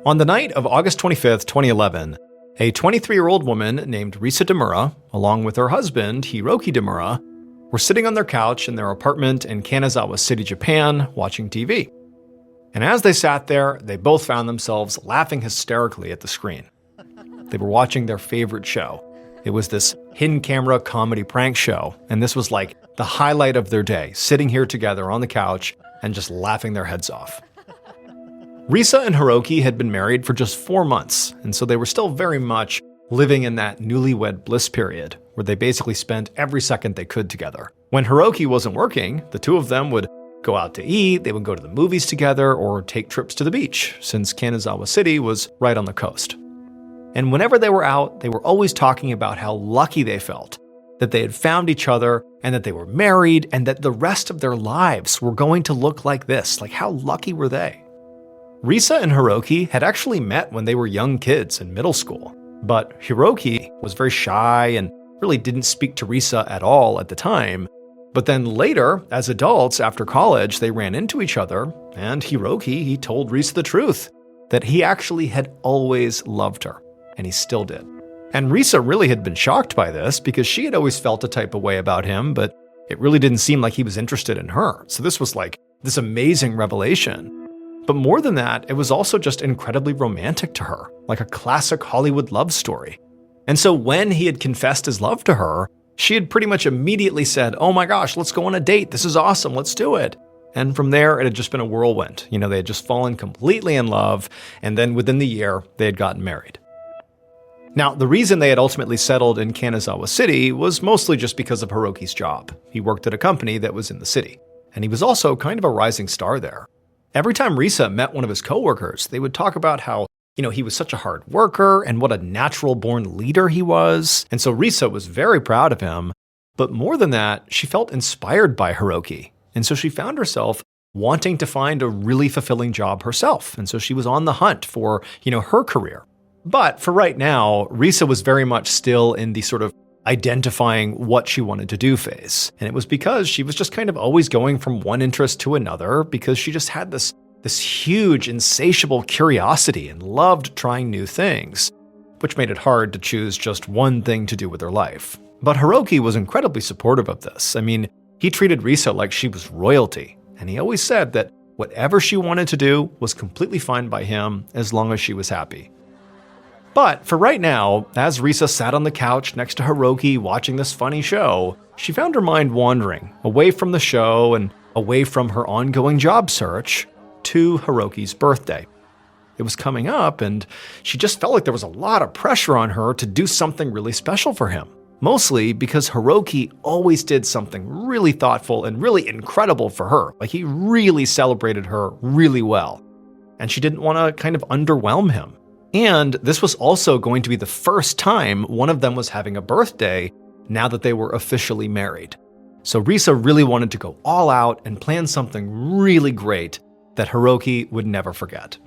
On the night of August 25th, 2011, a 23-year-old woman named Risa Demura, along with her husband, Hiroki Demura, were sitting on their couch in their apartment in Kanazawa City, Japan, watching TV. And as they sat there, they both found themselves laughing hysterically at the screen. They were watching their favorite show. It was this hidden camera comedy prank show, and this was like the highlight of their day, sitting here together on the couch and just laughing their heads off. Risa and Hiroki had been married for just 4 months, and so they were still very much living in that newlywed bliss period, where they basically spent every second they could together. When Hiroki wasn't working, the two of them would go out to eat, they would go to the movies together, or take trips to the beach, since Kanazawa City was right on the coast. And whenever they were out, they were always talking about how lucky they felt, that they had found each other, and that they were married, and that the rest of their lives were going to look like this. Like, how lucky were they? Risa and Hiroki had actually met when they were young kids in middle school, but Hiroki was very shy and really didn't speak to Risa at all at the time. But then later, as adults after college, they ran into each other, and Hiroki, he told Risa the truth, that he actually had always loved her, and he still did. And Risa really had been shocked by this because she had always felt a type of way about him, but it really didn't seem like he was interested in her. So this was like this amazing revelation. But more than that, it was also just incredibly romantic to her, like a classic Hollywood love story. And so when he had confessed his love to her, she had pretty much immediately said, "Oh my gosh, let's go on a date. This is awesome. Let's do it." And from there, it had just been a whirlwind. You know, they had just fallen completely in love, and then within the year, they had gotten married. Now, the reason they had ultimately settled in Kanazawa City was mostly just because of Hiroki's job. He worked at a company that was in the city, and he was also kind of a rising star there. Every time Risa met one of his coworkers, they would talk about how, he was such a hard worker and what a natural-born leader he was. And so Risa was very proud of him. But more than that, she felt inspired by Hiroki. And so she found herself wanting to find a really fulfilling job herself. And so she was on the hunt for, her career. But for right now, Risa was very much still in the sort of identifying what she wanted to do phase. And it was because she was just kind of always going from one interest to another because she just had this huge, insatiable curiosity and loved trying new things, which made it hard to choose just one thing to do with her life. But Hiroki was incredibly supportive of this. I mean, he treated Risa like she was royalty, and he always said that whatever she wanted to do was completely fine by him as long as she was happy. But for right now, as Risa sat on the couch next to Hiroki watching this funny show, she found her mind wandering away from the show and away from her ongoing job search to Hiroki's birthday. It was coming up, and she just felt like there was a lot of pressure on her to do something really special for him. Mostly because Hiroki always did something really thoughtful and really incredible for her. Like, he really celebrated her really well. And she didn't want to kind of underwhelm him. And this was also going to be the first time one of them was having a birthday now that they were officially married. So Risa really wanted to go all out and plan something really great that Hiroki would never forget.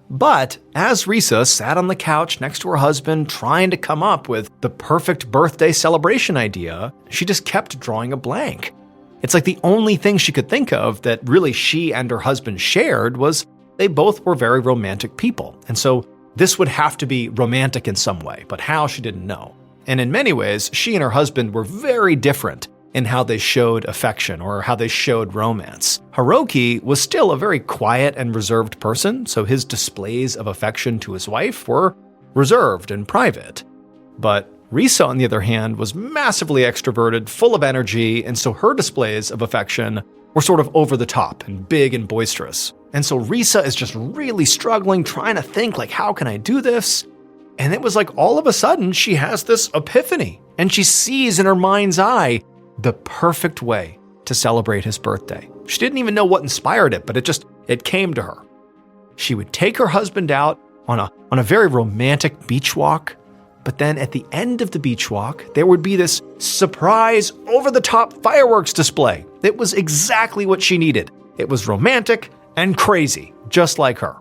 But as Risa sat on the couch next to her husband trying to come up with the perfect birthday celebration idea, she just kept drawing a blank. It's like the only thing she could think of that really she and her husband shared was they both were very romantic people. And so this would have to be romantic in some way, but how, she didn't know. And in many ways, she and her husband were very different in how they showed affection or how they showed romance. Hiroki was still a very quiet and reserved person, so his displays of affection to his wife were reserved and private. But Risa, on the other hand, was massively extroverted, full of energy, and so her displays of affection were sort of over the top and big and boisterous. And so Risa is just really struggling, trying to think, like, how can I do this? And it was like all of a sudden she has this epiphany, and she sees in her mind's eye the perfect way to celebrate his birthday. She didn't even know what inspired it, but it came to her. She would take her husband out on a very romantic beach walk, but then at the end of the beach walk, there would be this surprise over-the-top fireworks display. It was exactly what she needed. It was romantic and crazy, just like her.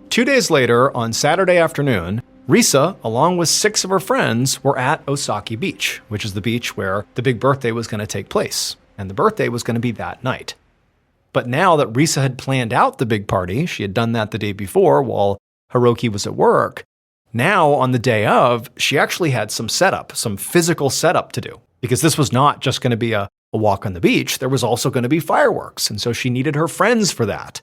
2 days later, on Saturday afternoon, Risa, along with 6 of her friends, were at Osaki Beach, which is the beach where the big birthday was going to take place, and the birthday was going to be that night. But now that Risa had planned out the big party, she had done that the day before while Hiroki was at work. Now, on the day of, she actually had some physical setup to do. Because this was not just going to be a walk on the beach, there was also going to be fireworks. And so she needed her friends for that.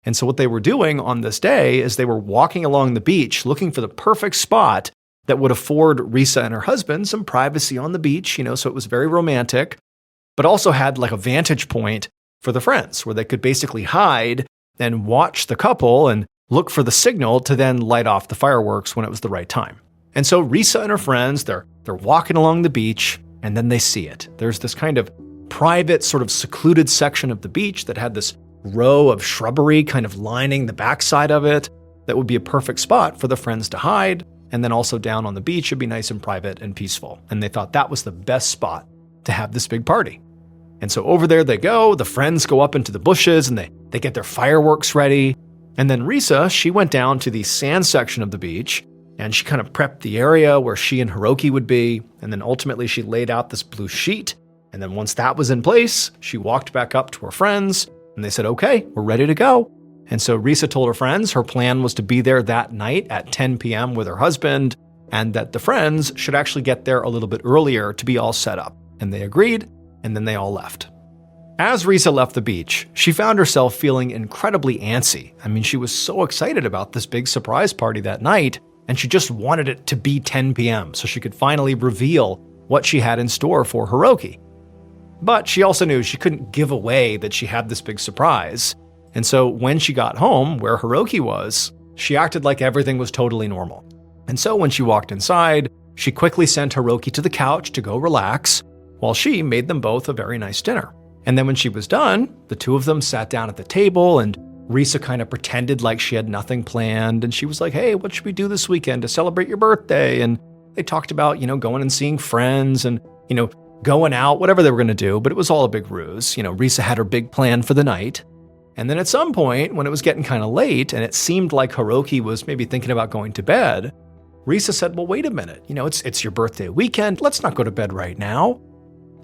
And so what they were doing on this day is they were walking along the beach looking for the perfect spot that would afford Risa and her husband some privacy on the beach, so it was very romantic, but also had like a vantage point for the friends where they could basically hide and watch the couple and look for the signal to then light off the fireworks when it was the right time. And so Risa and her friends, they're walking along the beach and then they see it. There's this kind of private, sort of secluded section of the beach that had this row of shrubbery kind of lining the backside of it that would be a perfect spot for the friends to hide. And then also down on the beach, it'd be nice and private and peaceful. And they thought that was the best spot to have this big party. And so over there they go, the friends go up into the bushes and they get their fireworks ready. And then Risa, she went down to the sand section of the beach and she kind of prepped the area where she and Hiroki would be. And then ultimately she laid out this blue sheet. And then once that was in place, she walked back up to her friends and they said, okay, we're ready to go. And so Risa told her friends her plan was to be there that night at 10 p.m. with her husband, and that the friends should actually get there a little bit earlier to be all set up. And they agreed, and then they all left. As Risa left the beach, she found herself feeling incredibly antsy. I mean, she was so excited about this big surprise party that night, and she just wanted it to be 10 p.m. so she could finally reveal what she had in store for Hiroki. But she also knew she couldn't give away that she had this big surprise. And so when she got home, where Hiroki was, she acted like everything was totally normal. And so when she walked inside, she quickly sent Hiroki to the couch to go relax, while she made them both a very nice dinner. And then when she was done, the two of them sat down at the table, and Risa kind of pretended like she had nothing planned. And she was like, hey, what should we do this weekend to celebrate your birthday? And they talked about, going and seeing friends and, going out, whatever they were going to do, but it was all a big ruse. Risa had her big plan for the night. And then at some point, when it was getting kind of late and it seemed like Hiroki was maybe thinking about going to bed, Risa said, well, wait a minute, it's your birthday weekend. Let's not go to bed right now.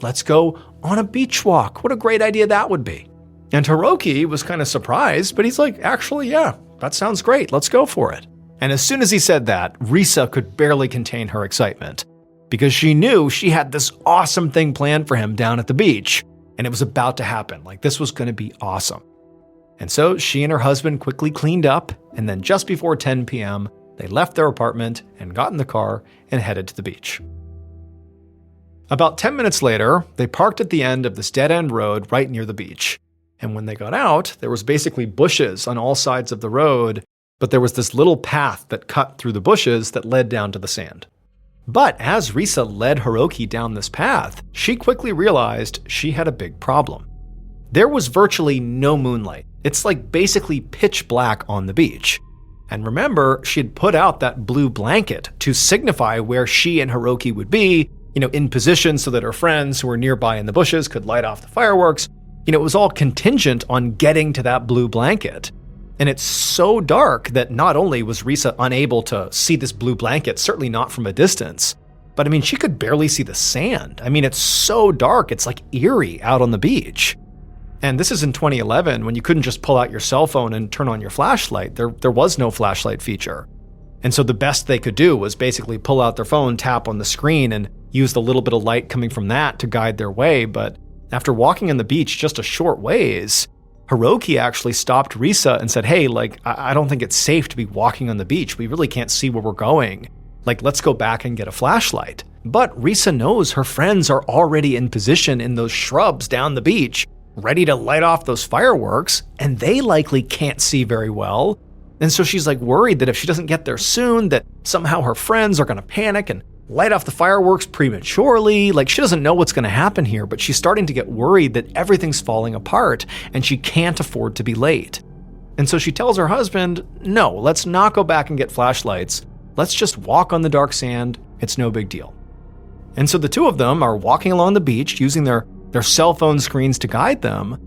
Let's go on a beach walk. What a great idea that would be. And Hiroki was kind of surprised, but he's like, actually, yeah, that sounds great. Let's go for it. And as soon as he said that, Risa could barely contain her excitement, because she knew she had this awesome thing planned for him down at the beach, and it was about to happen. Like, this was going to be awesome. And so she and her husband quickly cleaned up, and then just before 10 p.m., they left their apartment and got in the car and headed to the beach. About 10 minutes later, they parked at the end of this dead-end road right near the beach. And when they got out, there was basically bushes on all sides of the road, but there was this little path that cut through the bushes that led down to the sand. But as Risa led Hiroki down this path, she quickly realized she had a big problem. There was virtually no moonlight. It's like basically pitch black on the beach. And remember, she had put out that blue blanket to signify where she and Hiroki would be, in position so that her friends who were nearby in the bushes could light off the fireworks. It was all contingent on getting to that blue blanket. And it's so dark that not only was Risa unable to see this blue blanket, certainly not from a distance, but she could barely see the sand. It's so dark, it's like eerie out on the beach. And this is in 2011 when you couldn't just pull out your cell phone and turn on your flashlight. There was no flashlight feature. And so the best they could do was basically pull out their phone, tap on the screen, and use the little bit of light coming from that to guide their way. But after walking on the beach just a short ways, Hiroki actually stopped Risa and said, hey, I don't think it's safe to be walking on the beach. We really can't see where we're going. Let's go back and get a flashlight. But Risa knows her friends are already in position in those shrubs down the beach, ready to light off those fireworks, and they likely can't see very well. And so she's worried that if she doesn't get there soon, that somehow her friends are going to panic and light off the fireworks prematurely. She doesn't know what's going to happen here, but she's starting to get worried that everything's falling apart and she can't afford to be late. And so she tells her husband, no, let's not go back and get flashlights. Let's just walk on the dark sand. It's no big deal. And so the two of them are walking along the beach using their cell phone screens to guide them.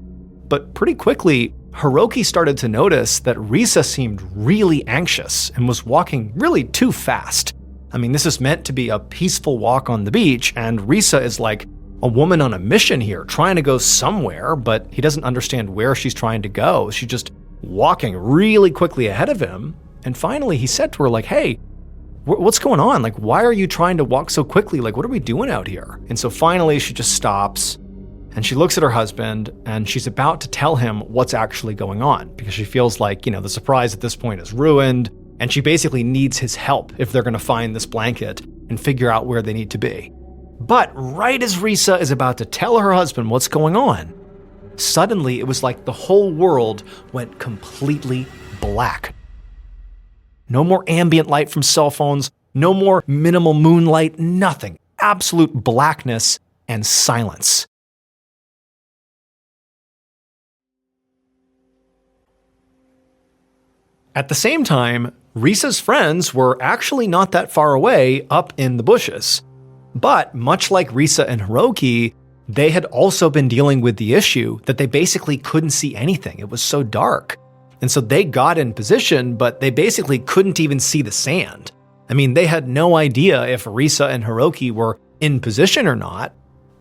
But pretty quickly, Hiroki started to notice that Risa seemed really anxious and was walking really too fast. This is meant to be a peaceful walk on the beach, and Risa is a woman on a mission here, trying to go somewhere, but he doesn't understand where she's trying to go. She's just walking really quickly ahead of him. And finally, he said to her, like, hey, what's going on? Like, why are you trying to walk so quickly? Like, what are we doing out here? And so finally, she just stops and she looks at her husband and she's about to tell him what's actually going on because she feels like, the surprise at this point is ruined. And she basically needs his help if they're going to find this blanket and figure out where they need to be. But right as Risa is about to tell her husband what's going on, suddenly it was like the whole world went completely black. No more ambient light from cell phones, no more minimal moonlight, nothing. Absolute blackness and silence. At the same time, Risa's friends were actually not that far away up in the bushes. But much like Risa and Hiroki, they had also been dealing with the issue that they basically couldn't see anything. It was so dark. And so they got in position, but they basically couldn't even see the sand. I mean, they had no idea if Risa and Hiroki were in position or not,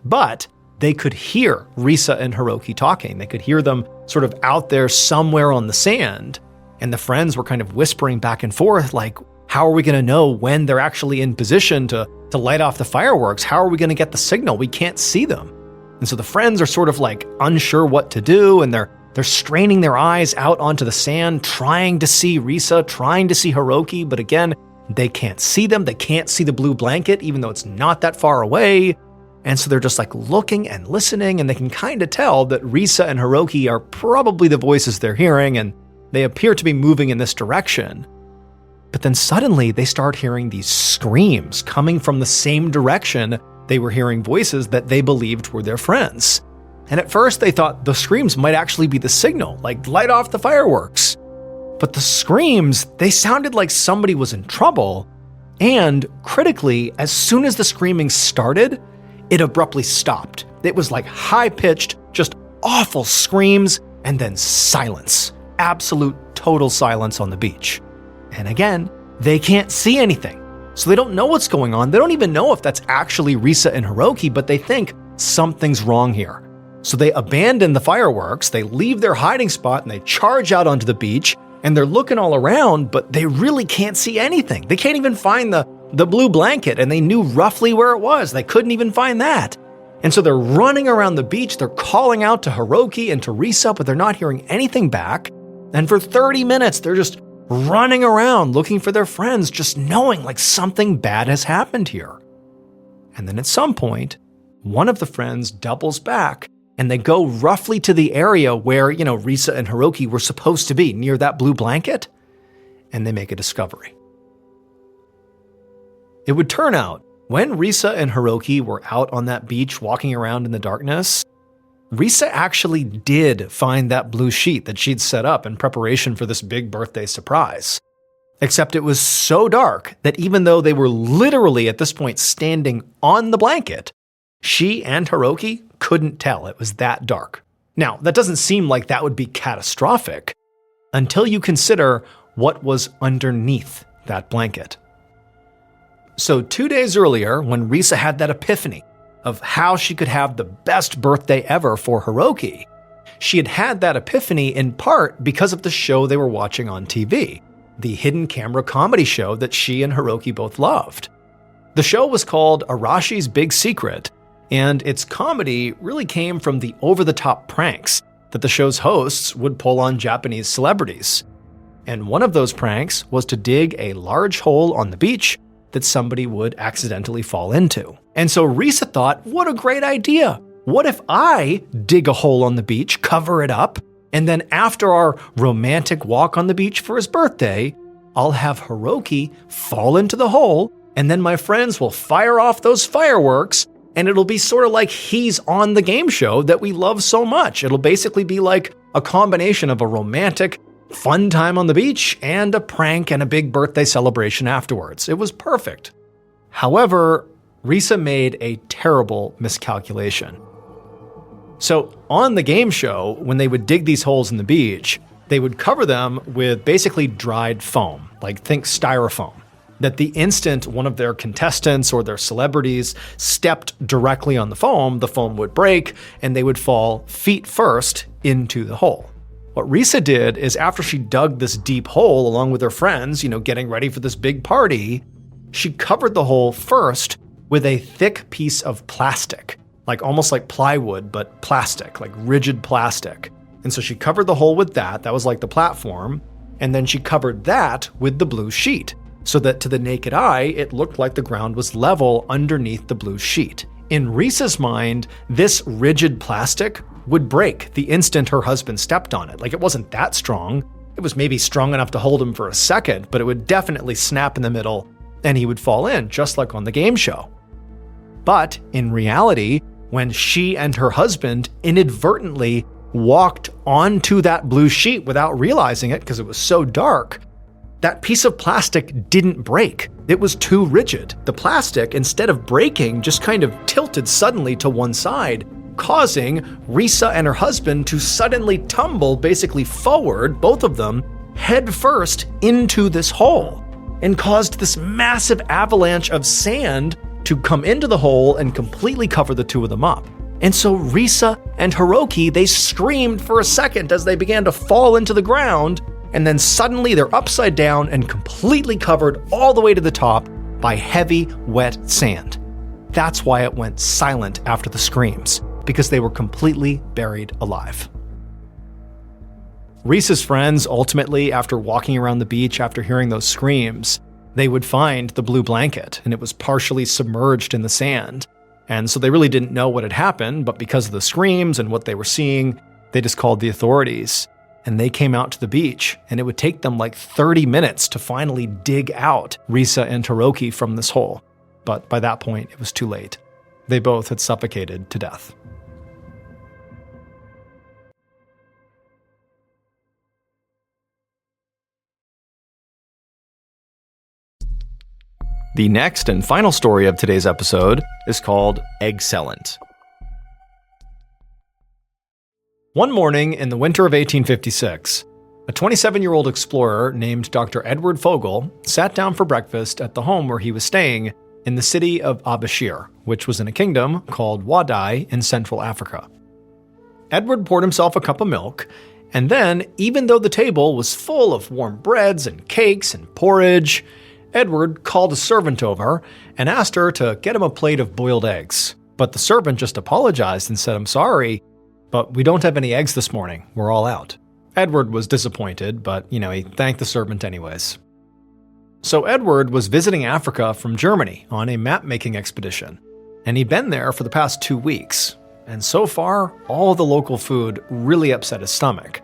but they could hear Risa and Hiroki talking. They could hear them sort of out there somewhere on the sand. And the friends were kind of whispering back and forth, like, how are we going to know when they're actually in position to light off the fireworks? How are we going to get the signal? We can't see them. And so the friends are sort of like unsure what to do, and they're straining their eyes out onto the sand, trying to see Risa, trying to see Hiroki, but again, they can't see them. They can't see the blue blanket, even though it's not that far away. And so they're just like looking and listening, and they can kind of tell that Risa and Hiroki are probably the voices they're hearing, and they appear to be moving in this direction. But then suddenly they start hearing these screams coming from the same direction they were hearing voices that they believed were their friends. And at first they thought the screams might actually be the signal, like light off the fireworks. But the screams, they sounded like somebody was in trouble. And critically, as soon as the screaming started, it abruptly stopped. It was like high-pitched, just awful screams, and then silence. Absolute total silence on the beach. And again, they can't see anything. So they don't know what's going on. They don't even know if that's actually Risa and Hiroki, but they think something's wrong here. So they abandon the fireworks, they leave their hiding spot, and they charge out onto the beach, and they're looking all around, but they really can't see anything. They can't even find the blue blanket, and they knew roughly where it was. They couldn't even find that. And so they're running around the beach, they're calling out to Hiroki and to Risa, but they're not hearing anything back. And for 30 minutes, they're just running around looking for their friends, just knowing like something bad has happened here. And then at some point, one of the friends doubles back and they go roughly to the area where, Risa and Hiroki were supposed to be, near that blue blanket, and they make a discovery. It would turn out, when Risa and Hiroki were out on that beach walking around in the darkness, Risa actually did find that blue sheet that she'd set up in preparation for this big birthday surprise. Except it was so dark that even though they were literally at this point standing on the blanket, she and Hiroki couldn't tell it was that dark. Now, that doesn't seem like that would be catastrophic until you consider what was underneath that blanket. So 2 days earlier, when Risa had that epiphany of how she could have the best birthday ever for Hiroki, she had had that epiphany in part because of the show they were watching on TV, the hidden camera comedy show that she and Hiroki both loved. The show was called Arashi's Big Secret, and its comedy really came from the over-the-top pranks that the show's hosts would pull on Japanese celebrities. And one of those pranks was to dig a large hole on the beach that somebody would accidentally fall into. And so Risa thought, what a great idea. What if I dig a hole on the beach, cover it up, and then after our romantic walk on the beach for his birthday, I'll have Hiroki fall into the hole, and then my friends will fire off those fireworks, and it'll be sort of like he's on the game show that we love so much. It'll basically be like a combination of a romantic, fun time on the beach and a prank and a big birthday celebration afterwards. It was perfect. However, Risa made a terrible miscalculation. So on the game show, when they would dig these holes in the beach, they would cover them with basically dried foam, like think styrofoam. that the instant one of their contestants or their celebrities stepped directly on the foam would break and they would fall feet first into the hole. What Risa did is after she dug this deep hole along with her friends, getting ready for this big party, she covered the hole first with a thick piece of plastic, almost like plywood, but plastic, like rigid plastic. And so she covered the hole with that. That was like the platform. And then she covered that with the blue sheet, so that to the naked eye, it looked like the ground was level underneath the blue sheet. In Risa's mind, this rigid plastic would break the instant her husband stepped on it. It wasn't that strong. It was maybe strong enough to hold him for a second, but it would definitely snap in the middle and he would fall in, just like on the game show. But in reality, when she and her husband inadvertently walked onto that blue sheet without realizing it because it was so dark, that piece of plastic didn't break. It was too rigid. The plastic, instead of breaking, just kind of tilted suddenly to one side, causing Risa and her husband to suddenly tumble basically forward, both of them, head first into this hole, and caused this massive avalanche of sand to come into the hole and completely cover the two of them up. And so Risa and Hiroki, they screamed for a second as they began to fall into the ground, and then suddenly they're upside down and completely covered all the way to the top by heavy, wet sand. That's why it went silent after the screams, because they were completely buried alive. Risa's friends ultimately, after walking around the beach after hearing those screams, they would find the blue blanket, and it was partially submerged in the sand. And so they really didn't know what had happened, but because of the screams and what they were seeing, they just called the authorities. And they came out to the beach, and it would take them 30 minutes to finally dig out Risa and Hiroki from this hole. But by that point, it was too late. They both had suffocated to death. The next and final story of today's episode is called Excellent. One morning in the winter of 1856, a 27-year-old explorer named Dr. Edward Fogel sat down for breakfast at the home where he was staying in the city of Abashir, which was in a kingdom called Wadai in Central Africa. Edward poured himself a cup of milk, and then, even though the table was full of warm breads and cakes and porridge, Edward called a servant over and asked her to get him a plate of boiled eggs. But the servant just apologized and said, "I'm sorry, but we don't have any eggs this morning. We're all out." Edward was disappointed, but, he thanked the servant anyways. So Edward was visiting Africa from Germany on a map-making expedition, and he'd been there for the past 2 weeks. And so far, all the local food really upset his stomach,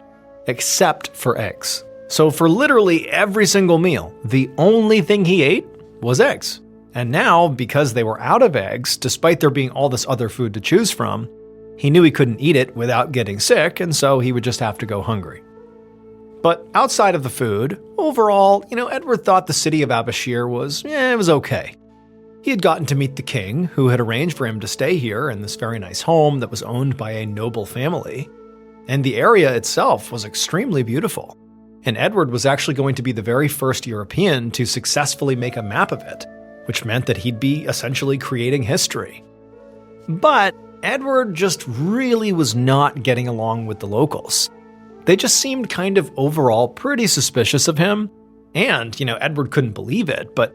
except for eggs. So for literally every single meal, the only thing he ate was eggs. And now, because they were out of eggs, despite there being all this other food to choose from, he knew he couldn't eat it without getting sick, and so he would just have to go hungry. But outside of the food, overall, Edward thought the city of Abashir was, it was okay. He had gotten to meet the king, who had arranged for him to stay here in this very nice home that was owned by a noble family. And the area itself was extremely beautiful. And Edward was actually going to be the very first European to successfully make a map of it, which meant that he'd be essentially creating history. But Edward just really was not getting along with the locals. They just seemed kind of overall pretty suspicious of him. And, Edward couldn't believe it, but,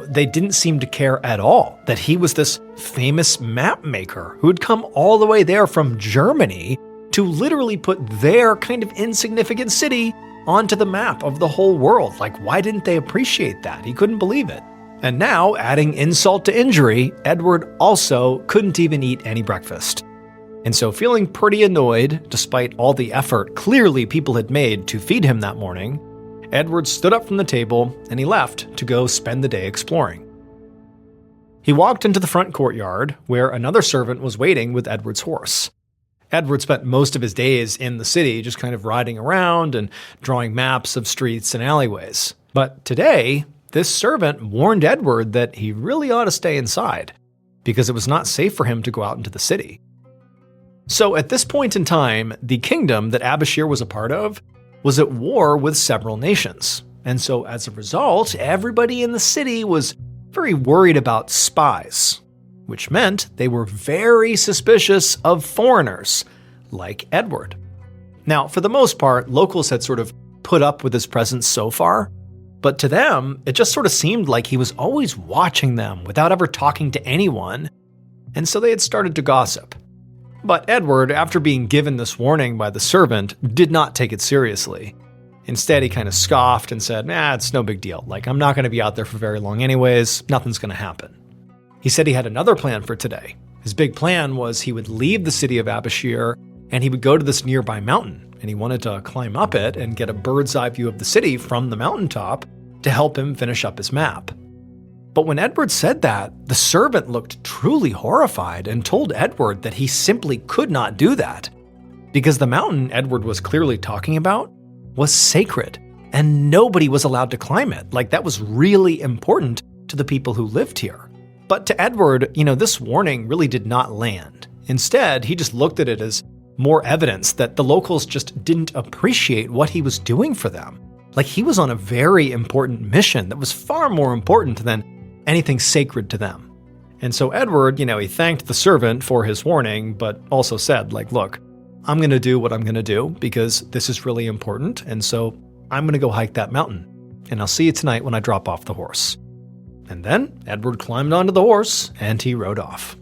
they didn't seem to care at all that he was this famous map maker who had come all the way there from Germany to literally put their kind of insignificant city onto the map of the whole world. Why didn't they appreciate that? He couldn't believe it. And now, adding insult to injury, Edward also couldn't even eat any breakfast. And so, feeling pretty annoyed, despite all the effort clearly people had made to feed him that morning, Edward stood up from the table and he left to go spend the day exploring. He walked into the front courtyard, where another servant was waiting with Edward's horse. Edward spent most of his days in the city just kind of riding around and drawing maps of streets and alleyways. But today, this servant warned Edward that he really ought to stay inside, because it was not safe for him to go out into the city. So at this point in time, the kingdom that Abashir was a part of was at war with several nations. And so as a result, everybody in the city was very worried about spies, which meant they were very suspicious of foreigners, like Edward. Now, for the most part, locals had sort of put up with his presence so far, but to them, it just sort of seemed like he was always watching them without ever talking to anyone, and so they had started to gossip. But Edward, after being given this warning by the servant, did not take it seriously. Instead, he kind of scoffed and said, it's no big deal. I'm not going to be out there for very long anyways. Nothing's going to happen. He said he had another plan for today. His big plan was he would leave the city of Abashir and he would go to this nearby mountain, and he wanted to climb up it and get a bird's eye view of the city from the mountaintop to help him finish up his map. But when Edward said that, the servant looked truly horrified and told Edward that he simply could not do that, because the mountain Edward was clearly talking about was sacred, and nobody was allowed to climb it. That was really important to the people who lived here. But to Edward, this warning really did not land. Instead, he just looked at it as more evidence that the locals just didn't appreciate what he was doing for them. He was on a very important mission that was far more important than anything sacred to them. And so Edward, he thanked the servant for his warning, but also said, look, I'm going to do what I'm going to do because this is really important, and so I'm going to go hike that mountain, and I'll see you tonight when I drop off the horse. And then Edward climbed onto the horse, and he rode off.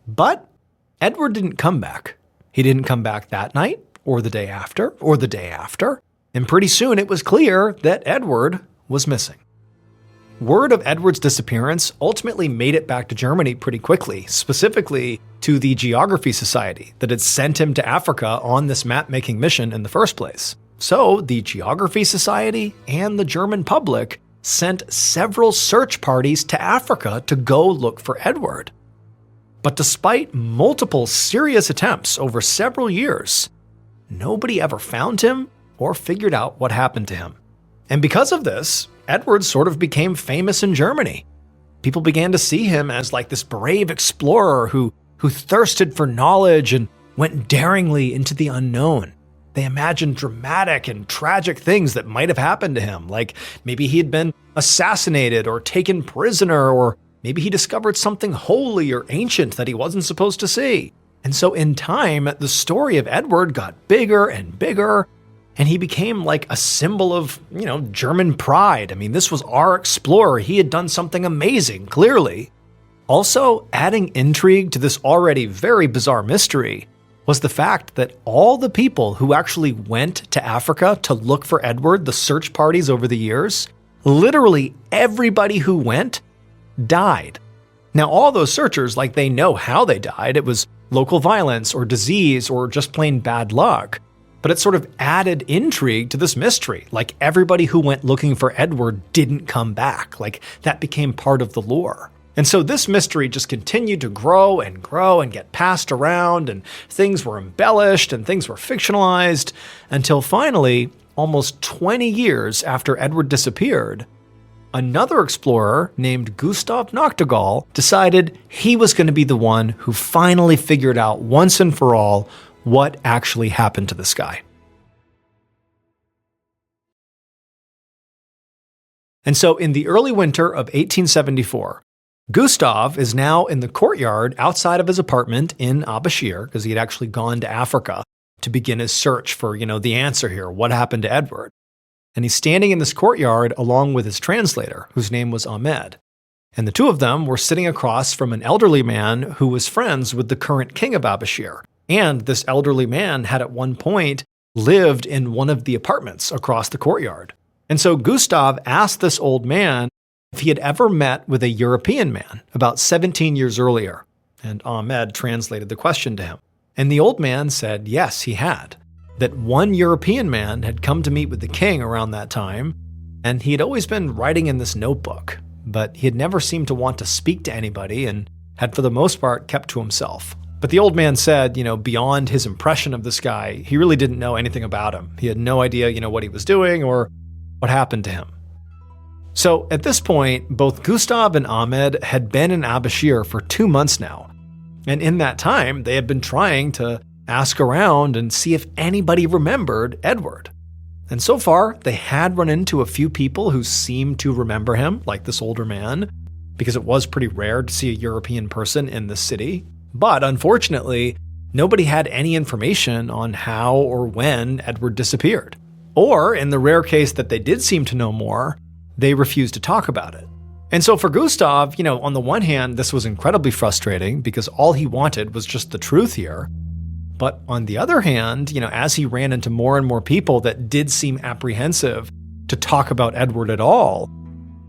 But Edward didn't come back. He didn't come back that night, or the day after, or the day after, and pretty soon it was clear that Edward was missing. Word of Edward's disappearance ultimately made it back to Germany pretty quickly, specifically to the Geography Society that had sent him to Africa on this map-making mission in the first place. So the Geography Society and the German public sent several search parties to Africa to go look for Edward. But despite multiple serious attempts over several years, nobody ever found him or figured out what happened to him. And because of this, Edward sort of became famous in Germany. People began to see him as this brave explorer who thirsted for knowledge and went daringly into the unknown. They imagined dramatic and tragic things that might have happened to him, like maybe he had been assassinated or taken prisoner, or maybe he discovered something holy or ancient that he wasn't supposed to see. And so in time, the story of Edward got bigger and bigger, and he became a symbol of, German pride. This was our explorer. He had done something amazing, clearly. Also, adding intrigue to this already very bizarre mystery was the fact that all the people who actually went to Africa to look for Edward, the search parties over the years, literally everybody who went died. Now, all those searchers, they know how they died. It was local violence or disease or just plain bad luck. But it sort of added intrigue to this mystery. Everybody who went looking for Edward didn't come back. That became part of the lore. And so this mystery just continued to grow and get passed around, and things were embellished and things were fictionalized until finally, almost 20 years after Edward disappeared, another explorer named Gustav Nachtigall decided he was going to be the one who finally figured out once and for all what actually happened to this guy. And so in the early winter of 1874, Gustav is now in the courtyard outside of his apartment in Abashir, because he had actually gone to Africa to begin his search for, the answer here, what happened to Edward. And he's standing in this courtyard along with his translator, whose name was Ahmed. And the two of them were sitting across from an elderly man who was friends with the current king of Abashir. And this elderly man had at one point lived in one of the apartments across the courtyard. And so Gustav asked this old man if he had ever met with a European man about 17 years earlier. And Ahmed translated the question to him. And the old man said yes, he had. That one European man had come to meet with the king around that time, and he had always been writing in this notebook, but he had never seemed to want to speak to anybody and had for the most part kept to himself. But the old man said, beyond his impression of this guy, he really didn't know anything about him. He had no idea, what he was doing or what happened to him. So at this point, both Gustav and Ahmed had been in Abashir for 2 months now. And in that time, they had been trying to ask around and see if anybody remembered Edward. And so far, they had run into a few people who seemed to remember him, like this older man, because it was pretty rare to see a European person in the city. But unfortunately, nobody had any information on how or when Edward disappeared. Or, in the rare case that they did seem to know more, they refused to talk about it. And so for Gustav, on the one hand, this was incredibly frustrating because all he wanted was just the truth here. But on the other hand, as he ran into more and more people that did seem apprehensive to talk about Edward at all,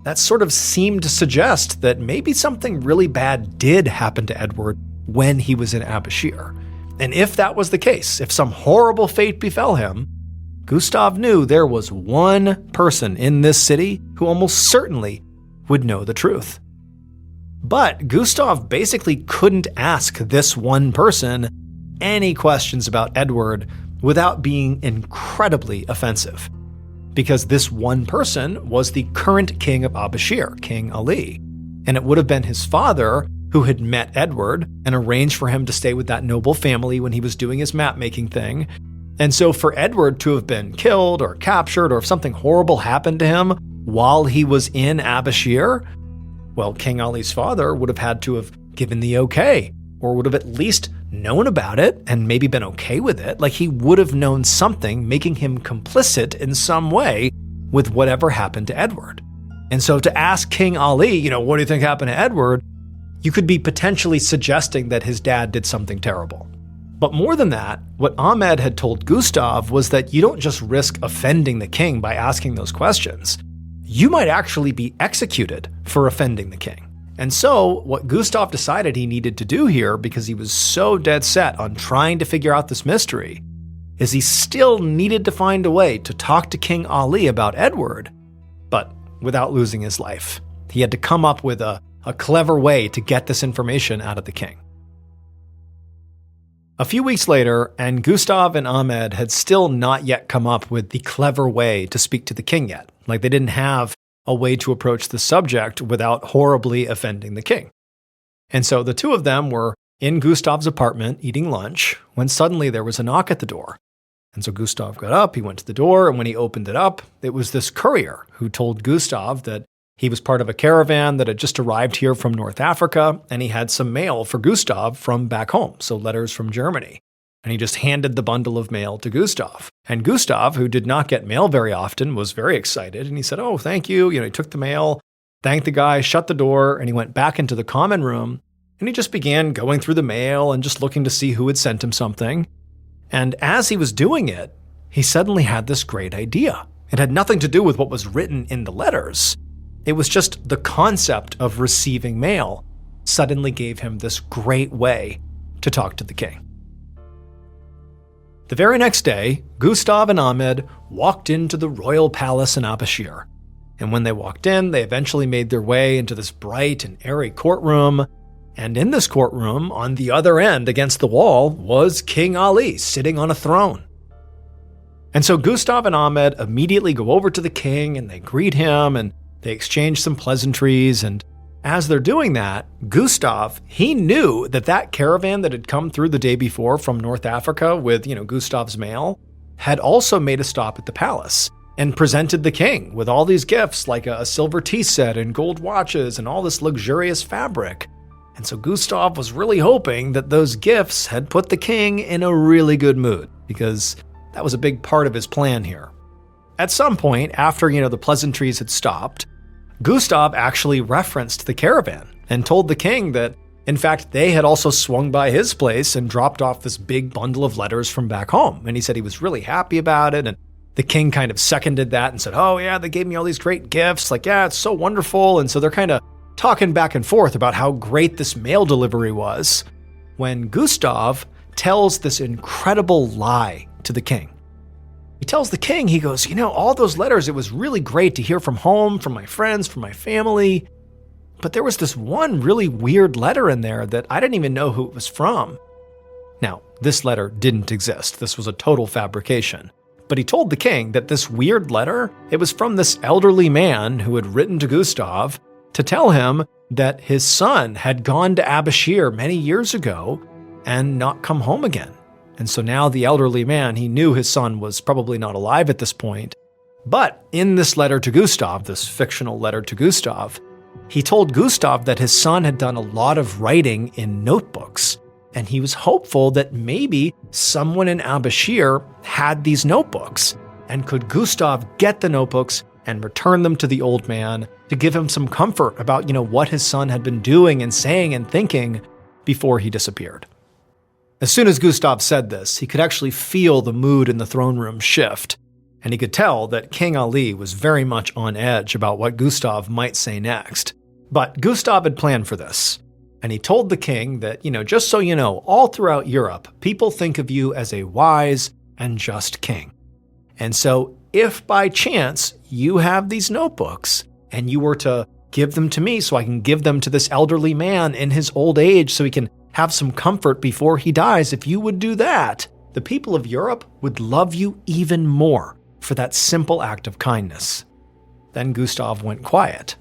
that sort of seemed to suggest that maybe something really bad did happen to Edward when he was in Abashir. And if that was the case, if some horrible fate befell him, Gustav knew there was one person in this city who almost certainly would know the truth. But Gustav basically couldn't ask this one person any questions about Edward without being incredibly offensive. Because this one person was the current king of Abashir, King Ali. And it would have been his father who had met Edward and arranged for him to stay with that noble family when he was doing his map-making thing. And so for Edward to have been killed or captured, or if something horrible happened to him while he was in Abashir, well, King Ali's father would have had to have given the okay, or would have at least known about it and maybe been okay with it. Like he would have known something making him complicit in some way with whatever happened to Edward. And so to ask King Ali, what do you think happened to Edward? You could be potentially suggesting that his dad did something terrible. But more than that, what Ahmed had told Gustav was that you don't just risk offending the king by asking those questions. You might actually be executed for offending the king. And so, what Gustav decided he needed to do here, because he was so dead set on trying to figure out this mystery, is he still needed to find a way to talk to King Ali about Edward, but without losing his life. He had to come up with a clever way to get this information out of the king. A few weeks later, and Gustav and Ahmed had still not yet come up with the clever way to speak to the king yet. Like they didn't have a way to approach the subject without horribly offending the king. And so the two of them were in Gustav's apartment eating lunch when suddenly there was a knock at the door. And so Gustav got up, he went to the door, and when he opened it up, it was this courier who told Gustav that he was part of a caravan that had just arrived here from North Africa, and he had some mail for Gustav from back home, so letters from Germany. And he just handed the bundle of mail to Gustav. And Gustav, who did not get mail very often, was very excited. And he said, "Oh, thank you." He took the mail, thanked the guy, shut the door, and he went back into the common room. And he just began going through the mail and just looking to see who had sent him something. And as he was doing it, he suddenly had this great idea. It had nothing to do with what was written in the letters. It was just the concept of receiving mail suddenly gave him this great way to talk to the king. The very next day, Gustav and Ahmed walked into the royal palace in Abashir. And when they walked in, they eventually made their way into this bright and airy courtroom. And in this courtroom, on the other end against the wall, was King Ali sitting on a throne. And so Gustav and Ahmed immediately go over to the king and they greet him and they exchange some pleasantries. And as they're doing that, Gustav, he knew that caravan that had come through the day before from North Africa with, Gustav's mail, had also made a stop at the palace and presented the king with all these gifts like a silver tea set and gold watches and all this luxurious fabric. And so Gustav was really hoping that those gifts had put the king in a really good mood, because that was a big part of his plan here. At some point, after, the pleasantries had stopped, Gustav actually referenced the caravan and told the king that, in fact, they had also swung by his place and dropped off this big bundle of letters from back home. And he said he was really happy about it. And the king kind of seconded that and said, "Oh yeah, they gave me all these great gifts. Like, yeah, it's so wonderful." And so they're kind of talking back and forth about how great this mail delivery was, when Gustav tells this incredible lie to the king. He tells the king, he goes, "All those letters, it was really great to hear from home, from my friends, from my family. But there was this one really weird letter in there that I didn't even know who it was from." Now, this letter didn't exist. This was a total fabrication. But he told the king that this weird letter, it was from this elderly man who had written to Gustav to tell him that his son had gone to Abashir many years ago and not come home again. And so now the elderly man, he knew his son was probably not alive at this point. But in this letter to Gustav, this fictional letter to Gustav, he told Gustav that his son had done a lot of writing in notebooks, and he was hopeful that maybe someone in Abashir had these notebooks, and could Gustav get the notebooks and return them to the old man to give him some comfort about, what his son had been doing and saying and thinking before he disappeared. As soon as Gustav said this, he could actually feel the mood in the throne room shift, and he could tell that King Ali was very much on edge about what Gustav might say next. But Gustav had planned for this, and he told the king that, just so you know, all throughout Europe, people think of you as a wise and just king. And so if by chance you have these notebooks and you were to give them to me so I can give them to this elderly man in his old age so he can have some comfort before he dies, if you would do that, the people of Europe would love you even more for that simple act of kindness. Then Gustav went quiet,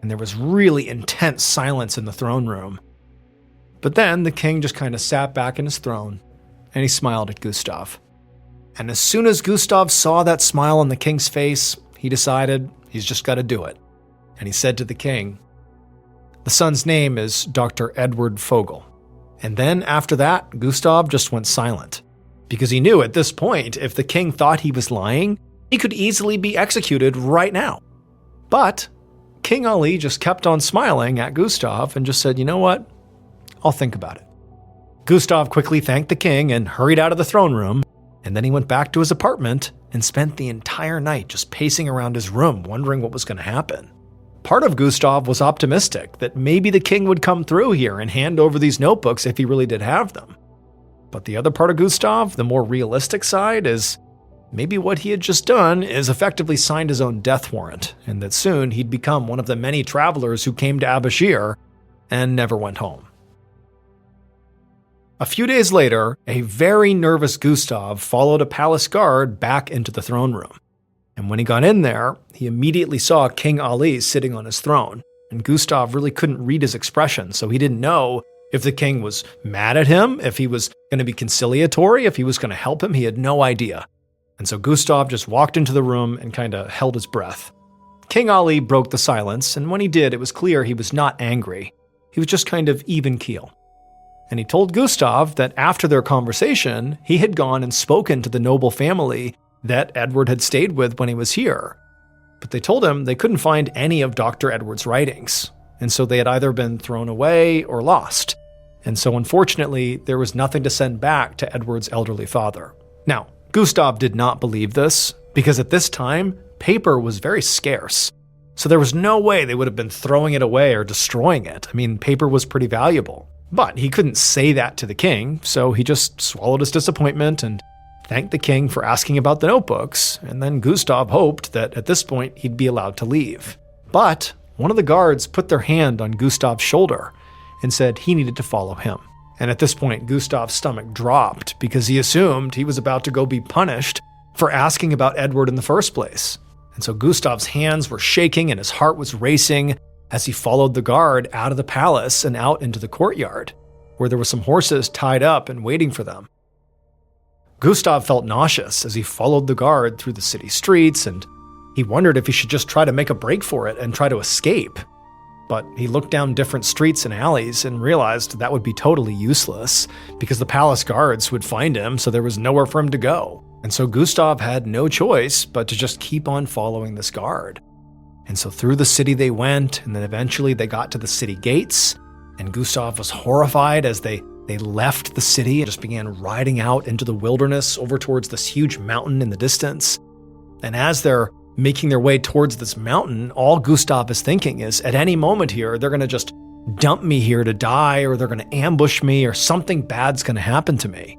and there was really intense silence in the throne room. But then the king just kind of sat back in his throne, and he smiled at Gustav. And as soon as Gustav saw that smile on the king's face, he decided he's just got to do it. And he said to the king, "The son's name is Dr. Edward Fogel." And then after that, Gustav just went silent, because he knew at this point, if the king thought he was lying, he could easily be executed right now. But King Ali just kept on smiling at Gustav and just said, "You know what? I'll think about it." Gustav quickly thanked the king and hurried out of the throne room, and then he went back to his apartment and spent the entire night just pacing around his room, wondering what was going to happen. Part of Gustav was optimistic that maybe the king would come through here and hand over these notebooks if he really did have them. But the other part of Gustav, the more realistic side, is maybe what he had just done is effectively signed his own death warrant, and that soon he'd become one of the many travelers who came to Abashir and never went home. A few days later, a very nervous Gustav followed a palace guard back into the throne room. And when he got in there, he immediately saw King Ali sitting on his throne, and Gustav really couldn't read his expression, so he didn't know if the king was mad at him, if he was going to be conciliatory, if he was going to help him. He had no idea. And so Gustav just walked into the room and kind of held his breath. King Ali broke the silence, and when he did, it was clear he was not angry. He was just kind of even keel. And he told Gustav that after their conversation, he had gone and spoken to the noble family that Edward had stayed with when he was here. But they told him they couldn't find any of Dr. Edward's writings, and so they had either been thrown away or lost. And so unfortunately, there was nothing to send back to Edward's elderly father. Now, Gustav did not believe this, because at this time, paper was very scarce. So there was no way they would have been throwing it away or destroying it. I mean, paper was pretty valuable. But he couldn't say that to the king, so he just swallowed his disappointment and thanked the king for asking about the notebooks, and then Gustav hoped that at this point he'd be allowed to leave. But one of the guards put their hand on Gustav's shoulder and said he needed to follow him. And at this point, Gustav's stomach dropped because he assumed he was about to go be punished for asking about Edward in the first place. And so Gustav's hands were shaking and his heart was racing as he followed the guard out of the palace and out into the courtyard, where there were some horses tied up and waiting for them. Gustav felt nauseous as he followed the guard through the city streets, and he wondered if he should just try to make a break for it and try to escape. But he looked down different streets and alleys and realized that would be totally useless because the palace guards would find him, so there was nowhere for him to go. And so Gustav had no choice but to just keep on following this guard. And so through the city they went, and then eventually they got to the city gates, and Gustav was horrified as they left the city and just began riding out into the wilderness over towards this huge mountain in the distance. And as they're making their way towards this mountain, all Gustav is thinking is, at any moment here, they're going to just dump me here to die, or they're going to ambush me, or something bad's going to happen to me.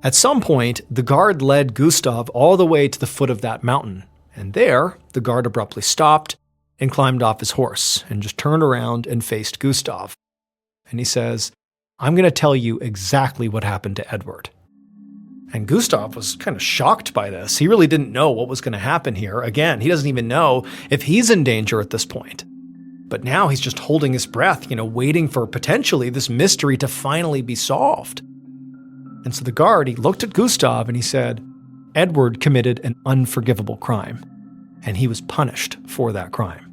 At some point, the guard led Gustav all the way to the foot of that mountain, and there, the guard abruptly stopped and climbed off his horse and just turned around and faced Gustav. And he says, "I'm going to tell you exactly what happened to Edward." And Gustav was kind of shocked by this. He really didn't know what was going to happen here. Again, he doesn't even know if he's in danger at this point. But now he's just holding his breath, waiting for potentially this mystery to finally be solved. And so the guard, he looked at Gustav and he said, Edward committed an unforgivable crime, and he was punished for that crime.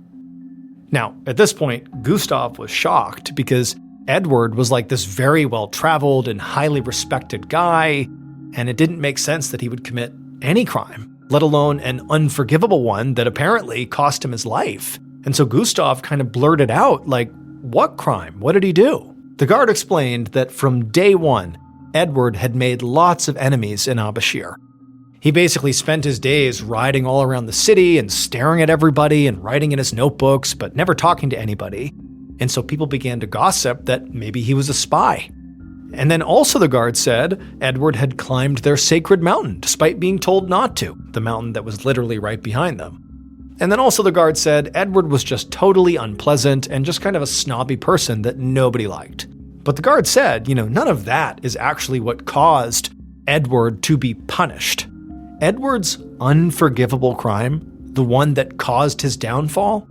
Now, at this point, Gustav was shocked because Edward was like this very well-traveled and highly respected guy, and it didn't make sense that he would commit any crime, let alone an unforgivable one that apparently cost him his life. And so Gustav kind of blurted out, like, what crime? What did he do? The guard explained that from day one, Edward had made lots of enemies in Abashir. He basically spent his days riding all around the city and staring at everybody and writing in his notebooks, but never talking to anybody. And so people began to gossip that maybe he was a spy. And then also the guard said Edward had climbed their sacred mountain despite being told not to, the mountain that was literally right behind them. And then also the guard said Edward was just totally unpleasant and just kind of a snobby person that nobody liked. But the guard said, none of that is actually what caused Edward to be punished. Edward's unforgivable crime, the one that caused his downfall,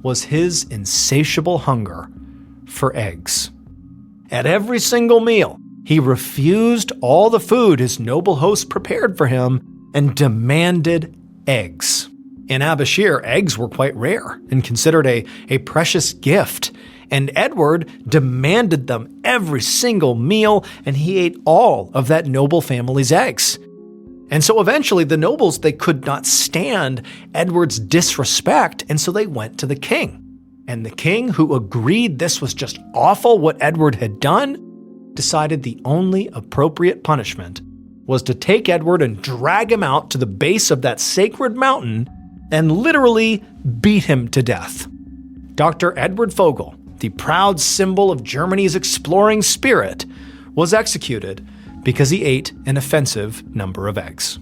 was his insatiable hunger for eggs. At every single meal, he refused all the food his noble host prepared for him and demanded eggs. In Abashir, eggs were quite rare and considered a precious gift, and Edward demanded them every single meal, and he ate all of that noble family's eggs. And so eventually the nobles, they could not stand Edward's disrespect, and so they went to the king. And the king, who agreed this was just awful what Edward had done, decided the only appropriate punishment was to take Edward and drag him out to the base of that sacred mountain and literally beat him to death. Dr. Edward Vogel, the proud symbol of Germany's exploring spirit, was executed because he ate an offensive number of eggs.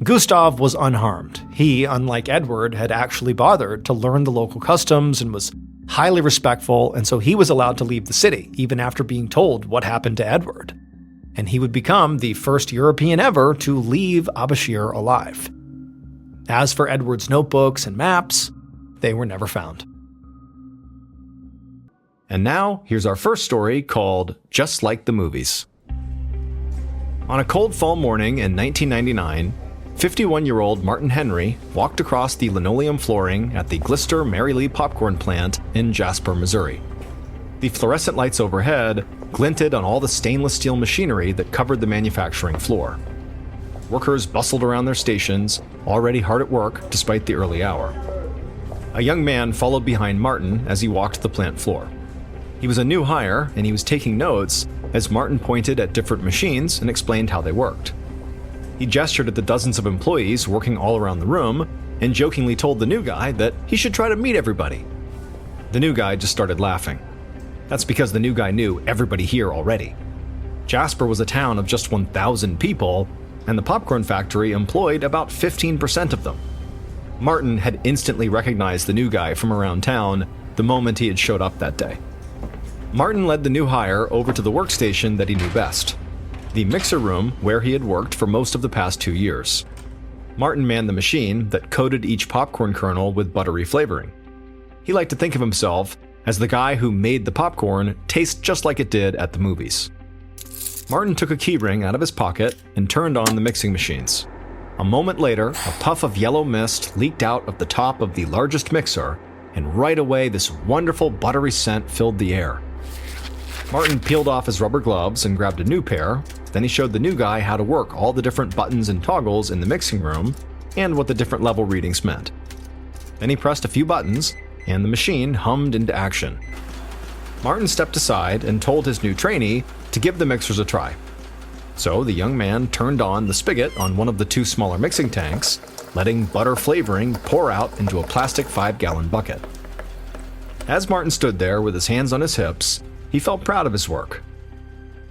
Gustav was unharmed. He, unlike Edward, had actually bothered to learn the local customs and was highly respectful, and so he was allowed to leave the city, even after being told what happened to Edward. And he would become the first European ever to leave Abashir alive. As for Edward's notebooks and maps, they were never found. And now, here's our first story called Just Like the Movies. On a cold fall morning in 1999, 51-year-old Martin Henry walked across the linoleum flooring at the Glister Mary Lee popcorn plant in Jasper, Missouri. The fluorescent lights overhead glinted on all the stainless steel machinery that covered the manufacturing floor. Workers bustled around their stations, already hard at work despite the early hour. A young man followed behind Martin as he walked the plant floor. He was a new hire, and he was taking notes as Martin pointed at different machines and explained how they worked. He gestured at the dozens of employees working all around the room and jokingly told the new guy that he should try to meet everybody. The new guy just started laughing. That's because the new guy knew everybody here already. Jasper was a town of just 1,000 people, and the popcorn factory employed about 15% of them. Martin had instantly recognized the new guy from around town the moment he had showed up that day. Martin led the new hire over to the workstation that he knew best, the mixer room where he had worked for most of the past 2 years. Martin manned the machine that coated each popcorn kernel with buttery flavoring. He liked to think of himself as the guy who made the popcorn taste just like it did at the movies. Martin took a keyring out of his pocket and turned on the mixing machines. A moment later, a puff of yellow mist leaked out of the top of the largest mixer, and right away this wonderful buttery scent filled the air. Martin peeled off his rubber gloves and grabbed a new pair. Then he showed the new guy how to work all the different buttons and toggles in the mixing room and what the different level readings meant. Then he pressed a few buttons, and the machine hummed into action. Martin stepped aside and told his new trainee to give the mixers a try. So the young man turned on the spigot on one of the two smaller mixing tanks, letting butter flavoring pour out into a plastic 5-gallon bucket. As Martin stood there with his hands on his hips, he felt proud of his work.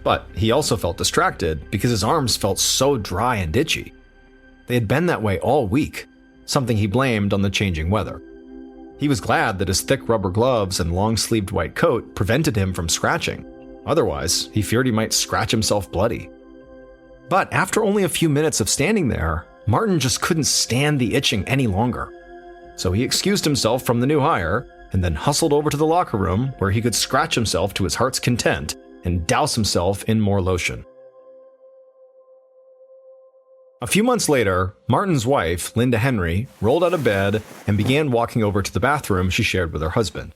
But he also felt distracted because his arms felt so dry and itchy. They had been that way all week, something he blamed on the changing weather. He was glad that his thick rubber gloves and long-sleeved white coat prevented him from scratching. Otherwise, he feared he might scratch himself bloody. But after only a few minutes of standing there, Martin just couldn't stand the itching any longer. So he excused himself from the new hire and then hustled over to the locker room where he could scratch himself to his heart's content and douse himself in more lotion. A few months later, Martin's wife, Linda Henry, rolled out of bed and began walking over to the bathroom she shared with her husband.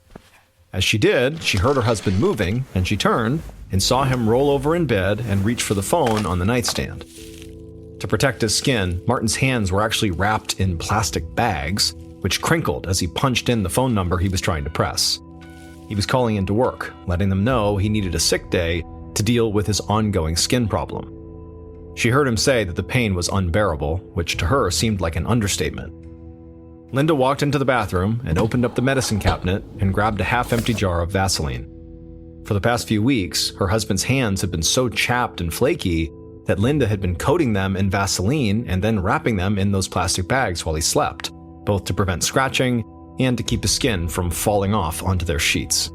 As she did, she heard her husband moving, and she turned and saw him roll over in bed and reach for the phone on the nightstand. To protect his skin, Martin's hands were actually wrapped in plastic bags, which crinkled as he punched in the phone number he was trying to press. He was calling into work, letting them know he needed a sick day to deal with his ongoing skin problem. She heard him say that the pain was unbearable, which to her seemed like an understatement. Linda walked into the bathroom and opened up the medicine cabinet and grabbed a half-empty jar of Vaseline. For the past few weeks, her husband's hands had been so chapped and flaky that Linda had been coating them in Vaseline and then wrapping them in those plastic bags while he slept, both to prevent scratching and to keep the skin from falling off onto their sheets.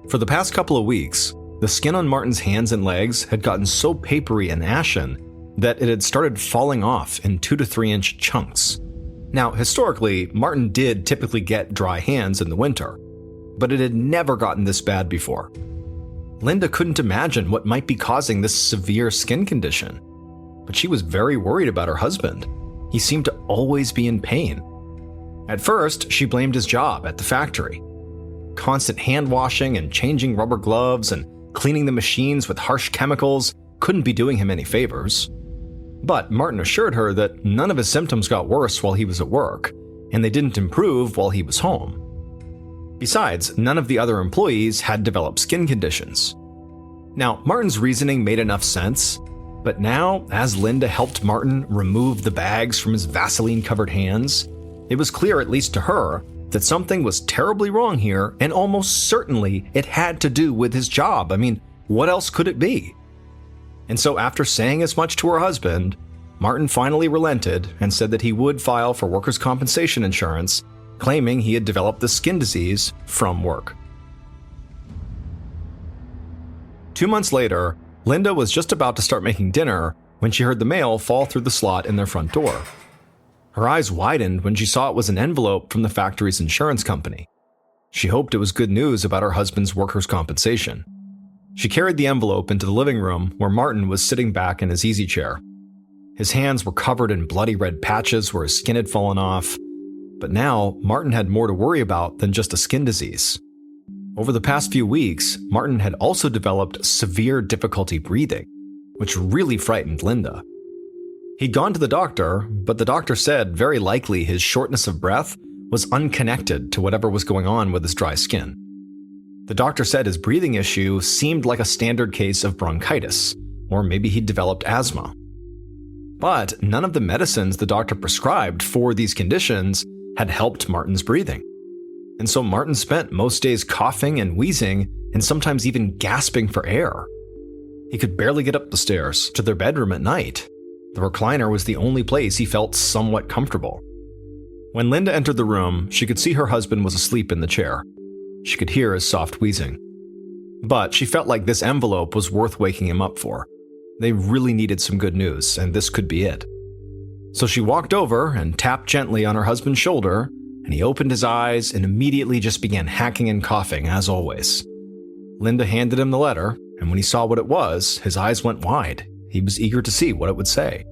For the past couple of weeks, the skin on Martin's hands and legs had gotten so papery and ashen that it had started falling off in 2 to 3 inch chunks. Now, historically, Martin did typically get dry hands in the winter, but it had never gotten this bad before. Linda couldn't imagine what might be causing this severe skin condition, but she was very worried about her husband. He seemed to always be in pain. At first, she blamed his job at the factory. Constant hand washing and changing rubber gloves and cleaning the machines with harsh chemicals couldn't be doing him any favors. But Martin assured her that none of his symptoms got worse while he was at work, and they didn't improve while he was home. Besides, none of the other employees had developed skin conditions. Now, Martin's reasoning made enough sense, but now, as Linda helped Martin remove the bags from his Vaseline-covered hands, it was clear, at least to her, that something was terribly wrong here, and almost certainly it had to do with his job. I mean, what else could it be? And so after saying as much to her husband, Martin finally relented and said that he would file for workers' compensation insurance, claiming he had developed the skin disease from work. 2 months later, Linda was just about to start making dinner when she heard the mail fall through the slot in their front door. Her eyes widened when she saw it was an envelope from the factory's insurance company. She hoped it was good news about her husband's workers' compensation. She carried the envelope into the living room where Martin was sitting back in his easy chair. His hands were covered in bloody red patches where his skin had fallen off. But now, Martin had more to worry about than just a skin disease. Over the past few weeks, Martin had also developed severe difficulty breathing, which really frightened Linda. He'd gone to the doctor, but the doctor said very likely his shortness of breath was unconnected to whatever was going on with his dry skin. The doctor said his breathing issue seemed like a standard case of bronchitis, or maybe he'd developed asthma. But none of the medicines the doctor prescribed for these conditions had helped Martin's breathing. And so Martin spent most days coughing and wheezing, and sometimes even gasping for air. He could barely get up the stairs to their bedroom at night. The recliner was the only place he felt somewhat comfortable. When Linda entered the room, she could see her husband was asleep in the chair. She could hear his soft wheezing. But she felt like this envelope was worth waking him up for. They really needed some good news, and this could be it. So she walked over and tapped gently on her husband's shoulder, and he opened his eyes and immediately just began hacking and coughing, as always. Linda handed him the letter, and when he saw what it was, his eyes went wide. He was eager to see what it would say.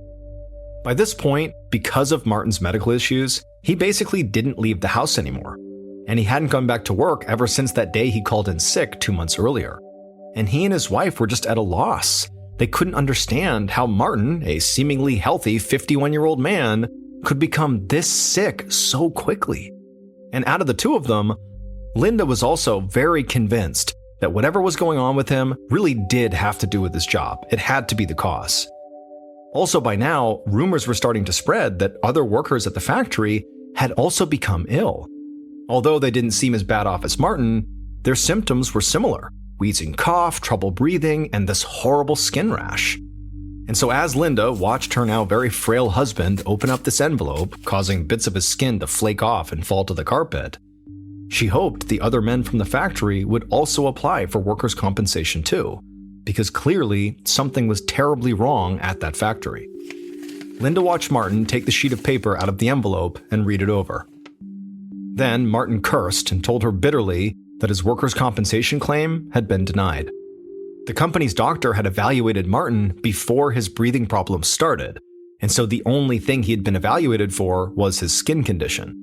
By this point, because of Martin's medical issues, he basically didn't leave the house anymore. And he hadn't gone back to work ever since that day he called in sick 2 months earlier. And he and his wife were just at a loss. They couldn't understand how Martin, a seemingly healthy 51-year-old man, could become this sick so quickly. And out of the two of them, Linda was also very convinced that whatever was going on with him really did have to do with his job. It had to be the cause. Also, by now, rumors were starting to spread that other workers at the factory had also become ill. Although they didn't seem as bad off as Martin, their symptoms were similar: wheezing cough, trouble breathing, and this horrible skin rash. And so as Linda watched her now very frail husband open up this envelope, causing bits of his skin to flake off and fall to the carpet, she hoped the other men from the factory would also apply for workers' compensation too, because clearly something was terribly wrong at that factory. Linda watched Martin take the sheet of paper out of the envelope and read it over. Then Martin cursed and told her bitterly that his workers' compensation claim had been denied. The company's doctor had evaluated Martin before his breathing problems started, and so the only thing he had been evaluated for was his skin condition.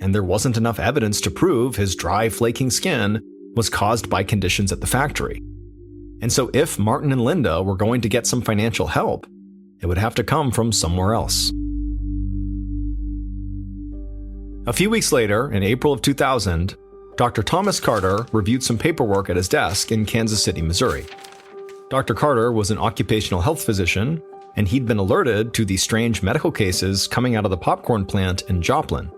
And there wasn't enough evidence to prove his dry, flaking skin was caused by conditions at the factory. And so if Martin and Linda were going to get some financial help, it would have to come from somewhere else. A few weeks later, in April of 2000, Dr. Thomas Carter reviewed some paperwork at his desk in Kansas City, Missouri. Dr. Carter was an occupational health physician, and he'd been alerted to the strange medical cases coming out of the popcorn plant in Joplin.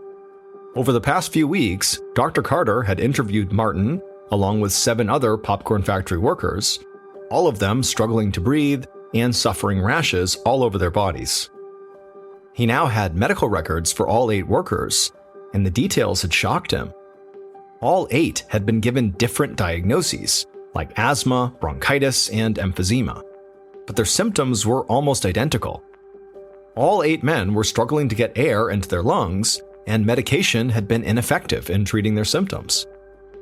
Over the past few weeks, Dr. Carter had interviewed Martin, along with 7 other popcorn factory workers, all of them struggling to breathe and suffering rashes all over their bodies. He now had medical records for all 8 workers, and the details had shocked him. All 8 had been given different diagnoses, like asthma, bronchitis, and emphysema, but their symptoms were almost identical. All 8 men were struggling to get air into their lungs, and medication had been ineffective in treating their symptoms.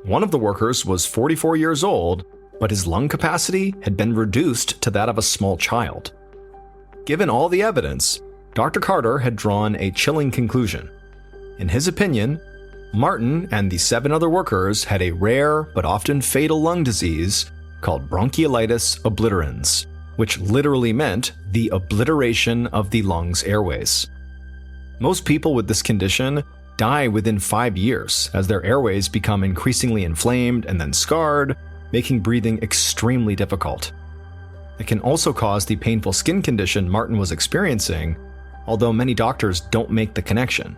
One of the workers was 44 years old, but his lung capacity had been reduced to that of a small child. Given all the evidence, Dr. Carter had drawn a chilling conclusion. In his opinion, Martin and the 7 other workers had a rare but often fatal lung disease called bronchiolitis obliterans, which literally meant the obliteration of the lungs' airways. Most people with this condition die within 5 years as their airways become increasingly inflamed and then scarred, making breathing extremely difficult. It can also cause the painful skin condition Martin was experiencing, although many doctors don't make the connection.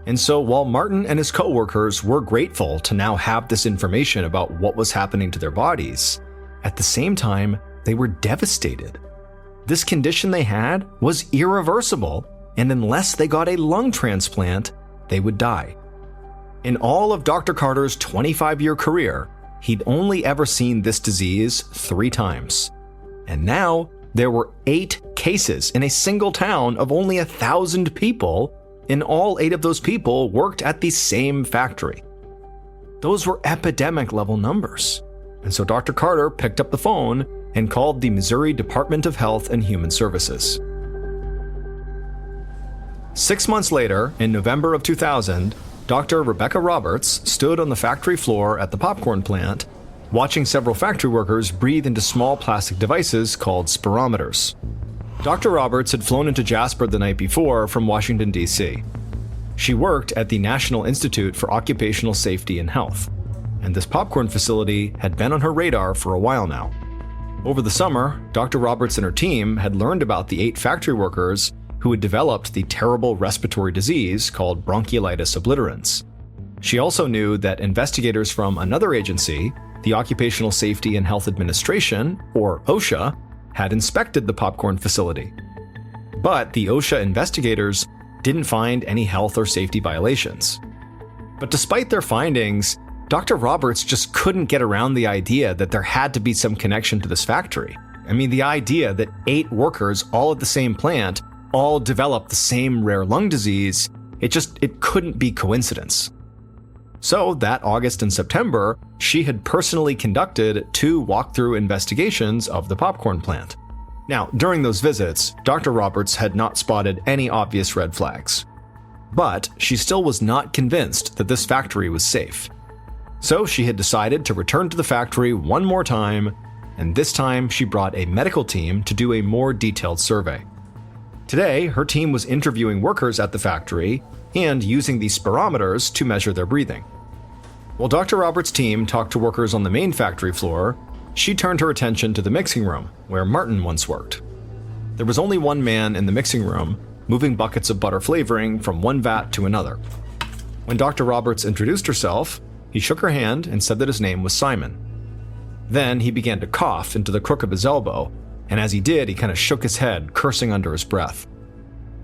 And so while Martin and his co-workers were grateful to now have this information about what was happening to their bodies, at the same time, they were devastated. This condition they had was irreversible, and unless they got a lung transplant, they would die. In all of Dr. Carter's 25-year career, he'd only ever seen this disease 3 times. And now, there were 8 cases in a single town of only 1,000 people, and all 8 of those people worked at the same factory. Those were epidemic-level numbers. And so Dr. Carter picked up the phone and called the Missouri Department of Health and Human Services. 6 months later, in November of 2000, Dr. Rebecca Roberts stood on the factory floor at the popcorn plant, watching several factory workers breathe into small plastic devices called spirometers. Dr. Roberts had flown into Jasper the night before from Washington, D.C. She worked at the National Institute for Occupational Safety and Health, and this popcorn facility had been on her radar for a while now. Over the summer, Dr. Roberts and her team had learned about the 8 factory workers who had developed the terrible respiratory disease called bronchiolitis obliterans. She also knew that investigators from another agency, the Occupational Safety and Health Administration, or OSHA, had inspected the popcorn facility. But the OSHA investigators didn't find any health or safety violations. But despite their findings, Dr. Roberts just couldn't get around the idea that there had to be some connection to this factory. I mean, the idea that 8 workers all at the same plant all developed the same rare lung disease, it couldn't be coincidence. So that August and September, she had personally conducted 2 walkthrough investigations of the popcorn plant. Now, during those visits, Dr. Roberts had not spotted any obvious red flags. But she still was not convinced that this factory was safe. So she had decided to return to the factory one more time, and this time she brought a medical team to do a more detailed survey. Today, her team was interviewing workers at the factory and using these spirometers to measure their breathing. While Dr. Roberts' team talked to workers on the main factory floor, she turned her attention to the mixing room, where Martin once worked. There was only one man in the mixing room, moving buckets of butter flavoring from one vat to another. When Dr. Roberts introduced herself, he shook her hand and said that his name was Simon. Then he began to cough into the crook of his elbow, and as he did, he kind of shook his head, cursing under his breath.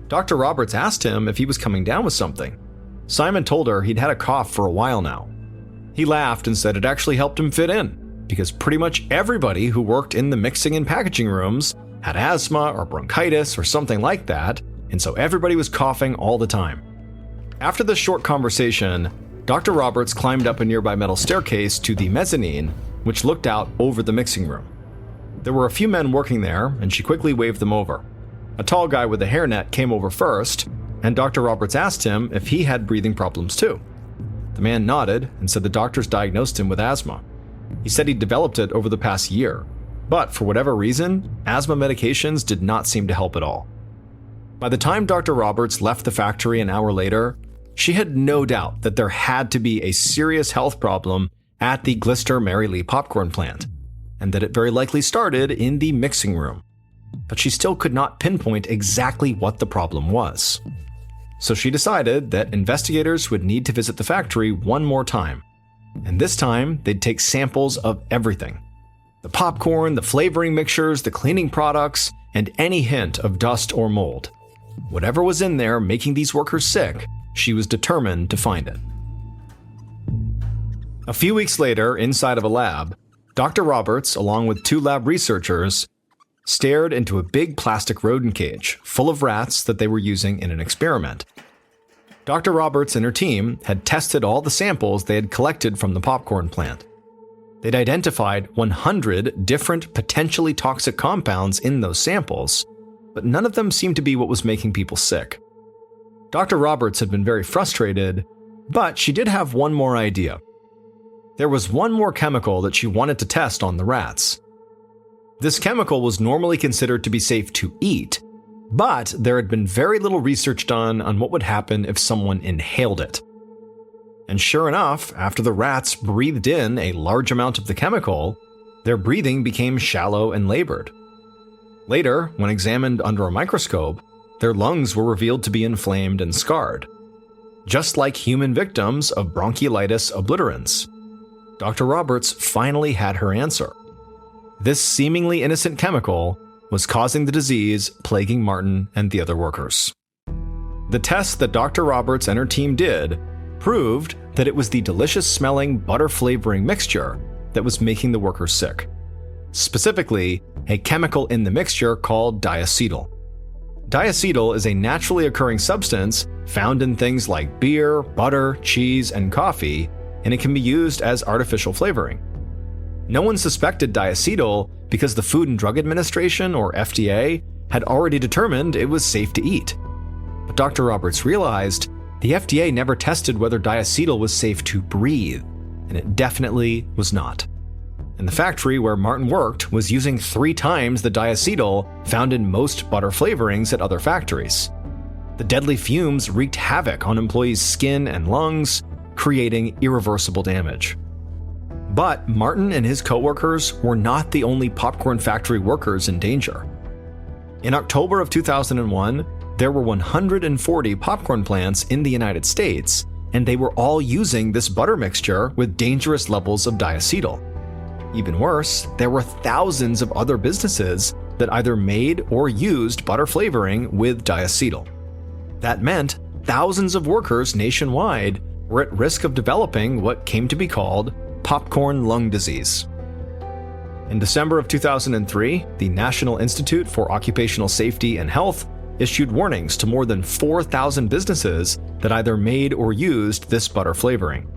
Dr. Roberts asked him if he was coming down with something. Simon told her he'd had a cough for a while now. He laughed and said it actually helped him fit in, because pretty much everybody who worked in the mixing and packaging rooms had asthma or bronchitis or something like that, and so everybody was coughing all the time. After this short conversation, Dr. Roberts climbed up a nearby metal staircase to the mezzanine, which looked out over the mixing room. There were a few men working there, and she quickly waved them over. A tall guy with a hairnet came over first, and Dr. Roberts asked him if he had breathing problems too. The man nodded and said the doctors diagnosed him with asthma. He said he developed it over the past year, but for whatever reason, asthma medications did not seem to help at all. By the time Dr. Roberts left the factory an hour later, she had no doubt that there had to be a serious health problem at the Glister Mary Lee popcorn plant, and that it very likely started in the mixing room. But she still could not pinpoint exactly what the problem was. So she decided that investigators would need to visit the factory one more time, and this time they'd take samples of everything. The popcorn, the flavoring mixtures, the cleaning products, and any hint of dust or mold. Whatever was in there making these workers sick, she was determined to find it. A few weeks later, inside of a lab, Dr. Roberts, along with 2 lab researchers, stared into a big plastic rodent cage full of rats that they were using in an experiment. Dr. Roberts and her team had tested all the samples they had collected from the popcorn plant. They'd identified 100 different potentially toxic compounds in those samples, but none of them seemed to be what was making people sick. Dr. Roberts had been very frustrated, but she did have one more idea. There was one more chemical that she wanted to test on the rats. This chemical was normally considered to be safe to eat, but there had been very little research done on what would happen if someone inhaled it. And sure enough, after the rats breathed in a large amount of the chemical, their breathing became shallow and labored. Later, when examined under a microscope, their lungs were revealed to be inflamed and scarred, just like human victims of bronchiolitis obliterans. Dr. Roberts finally had her answer. This seemingly innocent chemical was causing the disease plaguing Martin and the other workers. The tests that Dr. Roberts and her team did proved that it was the delicious-smelling butter-flavoring mixture that was making the workers sick. Specifically, a chemical in the mixture called diacetyl. Diacetyl is a naturally occurring substance found in things like beer, butter, cheese, and coffee, and it can be used as artificial flavoring. No one suspected diacetyl because the Food and Drug Administration, or FDA, had already determined it was safe to eat. But Dr. Roberts realized the FDA never tested whether diacetyl was safe to breathe, and it definitely was not. And the factory where Martin worked was using 3 times the diacetyl found in most butter flavorings at other factories. The deadly fumes wreaked havoc on employees' skin and lungs, creating irreversible damage. But Martin and his coworkers were not the only popcorn factory workers in danger. In October of 2001, there were 140 popcorn plants in the United States, and they were all using this butter mixture with dangerous levels of diacetyl. Even worse, there were thousands of other businesses that either made or used butter flavoring with diacetyl. That meant thousands of workers nationwide were at risk of developing what came to be called popcorn lung disease. In December of 2003, the National Institute for Occupational Safety and Health issued warnings to more than 4,000 businesses that either made or used this butter flavoring.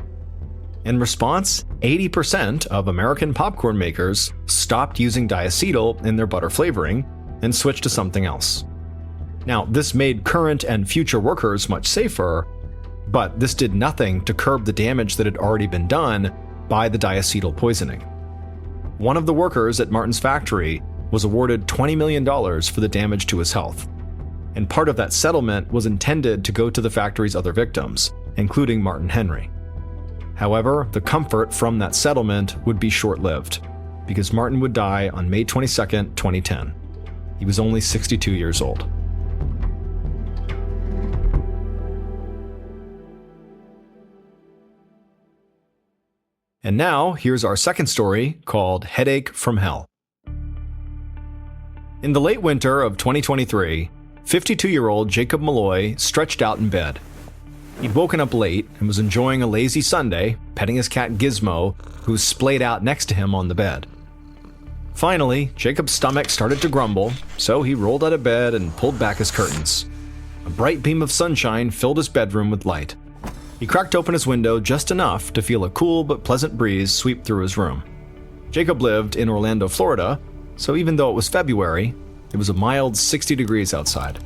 In response, 80% of American popcorn makers stopped using diacetyl in their butter flavoring and switched to something else. Now, this made current and future workers much safer, but this did nothing to curb the damage that had already been done by the diacetyl poisoning. One of the workers at Martin's factory was awarded $20 million for the damage to his health, and part of that settlement was intended to go to the factory's other victims, including Martin Henry. However, the comfort from that settlement would be short-lived, because Martin would die on May 22, 2010. He was only 62 years old. And now, here's our second story called Headache from Hell. In the late winter of 2023, 52-year-old Jacob Malloy stretched out in bed. He'd woken up late and was enjoying a lazy Sunday, petting his cat Gizmo, who was splayed out next to him on the bed. Finally, Jacob's stomach started to grumble, so he rolled out of bed and pulled back his curtains. A bright beam of sunshine filled his bedroom with light. He cracked open his window just enough to feel a cool but pleasant breeze sweep through his room. Jacob lived in Orlando, Florida, so even though it was February, It was a mild 60 degrees outside.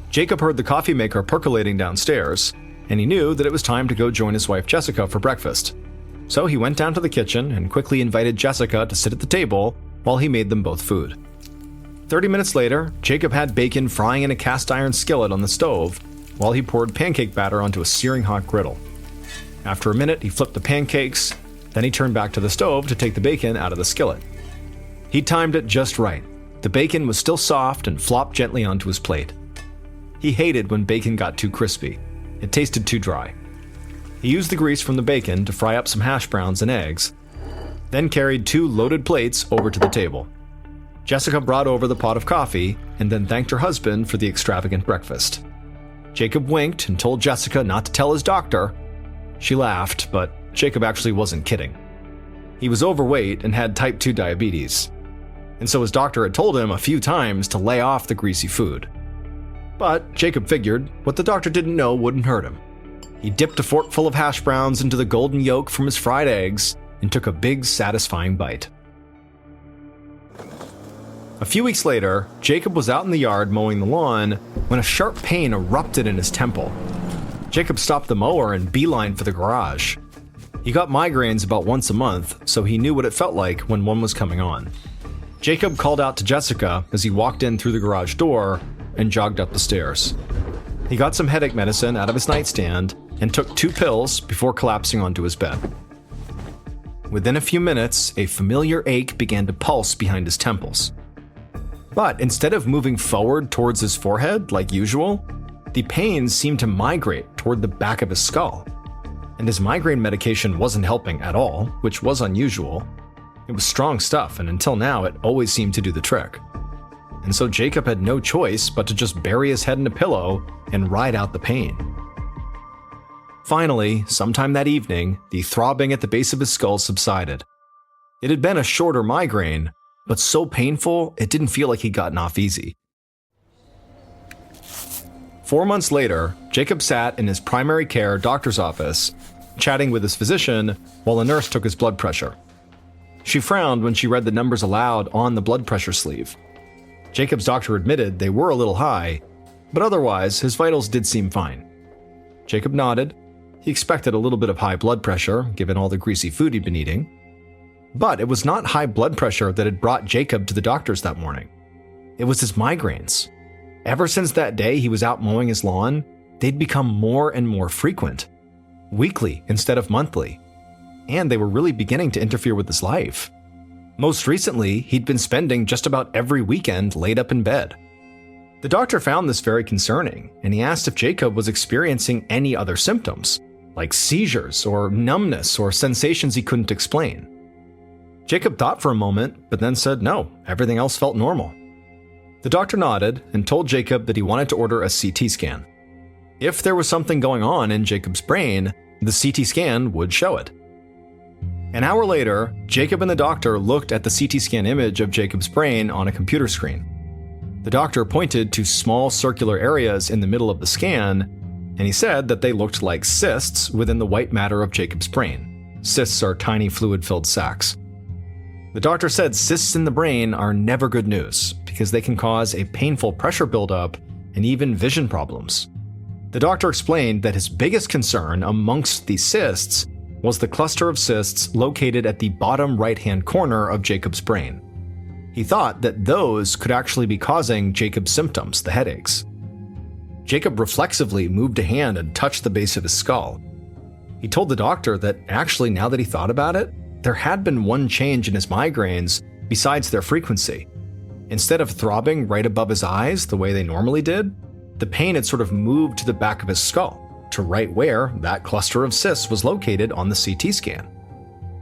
Jacob heard the coffee maker percolating downstairs, and he knew that it was time to go join his wife Jessica for breakfast. So he went down to the kitchen and quickly invited Jessica to sit at the table while he made them both food. 30 minutes later, Jacob had bacon frying in a cast iron skillet on the stove while he poured pancake batter onto a searing hot griddle. After a minute, he flipped the pancakes, then he turned back to the stove to take the bacon out of the skillet. He timed it just right. The bacon was still soft and flopped gently onto his plate. He hated when bacon got too crispy. It tasted too dry. He used the grease from the bacon to fry up some hash browns and eggs, then carried 2 loaded plates over to the table. Jessica brought over the pot of coffee and then thanked her husband for the extravagant breakfast. Jacob winked and told Jessica not to tell his doctor. She laughed, but Jacob actually wasn't kidding. He was overweight and had type 2 diabetes, and so his doctor had told him a few times to lay off the greasy food. But Jacob figured what the doctor didn't know wouldn't hurt him. He dipped a forkful of hash browns into the golden yolk from his fried eggs and took a big, satisfying bite. A few weeks later, Jacob was out in the yard mowing the lawn when a sharp pain erupted in his temple. Jacob stopped the mower and beelined for the garage. He got migraines about once a month, so he knew what it felt like when one was coming on. Jacob called out to Jessica as he walked in through the garage door and jogged up the stairs. He got some headache medicine out of his nightstand and took 2 pills before collapsing onto his bed. Within a few minutes, a familiar ache began to pulse behind his temples. But instead of moving forward towards his forehead like usual, the pain seemed to migrate toward the back of his skull. And his migraine medication wasn't helping at all, which was unusual. It was strong stuff, and until now, it always seemed to do the trick. And so Jacob had no choice but to just bury his head in a pillow and ride out the pain. Finally, sometime that evening, the throbbing at the base of his skull subsided. It had been a shorter migraine, but so painful it didn't feel like he'd gotten off easy. 4 months later, Jacob sat in his primary care doctor's office, chatting with his physician while a nurse took his blood pressure. She frowned when she read the numbers aloud on the blood pressure sleeve. Jacob's doctor admitted they were a little high, but otherwise his vitals did seem fine. Jacob nodded. He expected a little bit of high blood pressure, given all the greasy food he'd been eating. But it was not high blood pressure that had brought Jacob to the doctors that morning. It was his migraines. Ever since that day he was out mowing his lawn, they'd become more and more frequent. Weekly instead of monthly. And they were really beginning to interfere with his life. Most recently, he'd been spending just about every weekend laid up in bed. The doctor found this very concerning, and he asked if Jacob was experiencing any other symptoms, like seizures or numbness or sensations he couldn't explain. Jacob thought for a moment, but then said no, everything else felt normal. The doctor nodded and told Jacob that he wanted to order a CT scan. If there was something going on in Jacob's brain, the CT scan would show it. An hour later, Jacob and the doctor looked at the CT scan image of Jacob's brain on a computer screen. The doctor pointed to small circular areas in the middle of the scan, and he said that they looked like cysts within the white matter of Jacob's brain. Cysts are tiny fluid-filled sacs. The doctor said cysts in the brain are never good news because they can cause a painful pressure buildup and even vision problems. The doctor explained that his biggest concern amongst the cysts was the cluster of cysts located at the bottom right-hand corner of Jacob's brain. He thought that those could actually be causing Jacob's symptoms, the headaches. Jacob reflexively moved a hand and touched the base of his skull. He told the doctor that actually, now that he thought about it, there had been one change in his migraines besides their frequency. Instead of throbbing right above his eyes the way they normally did, the pain had sort of moved to the back of his skull, to right where that cluster of cysts was located on the CT scan.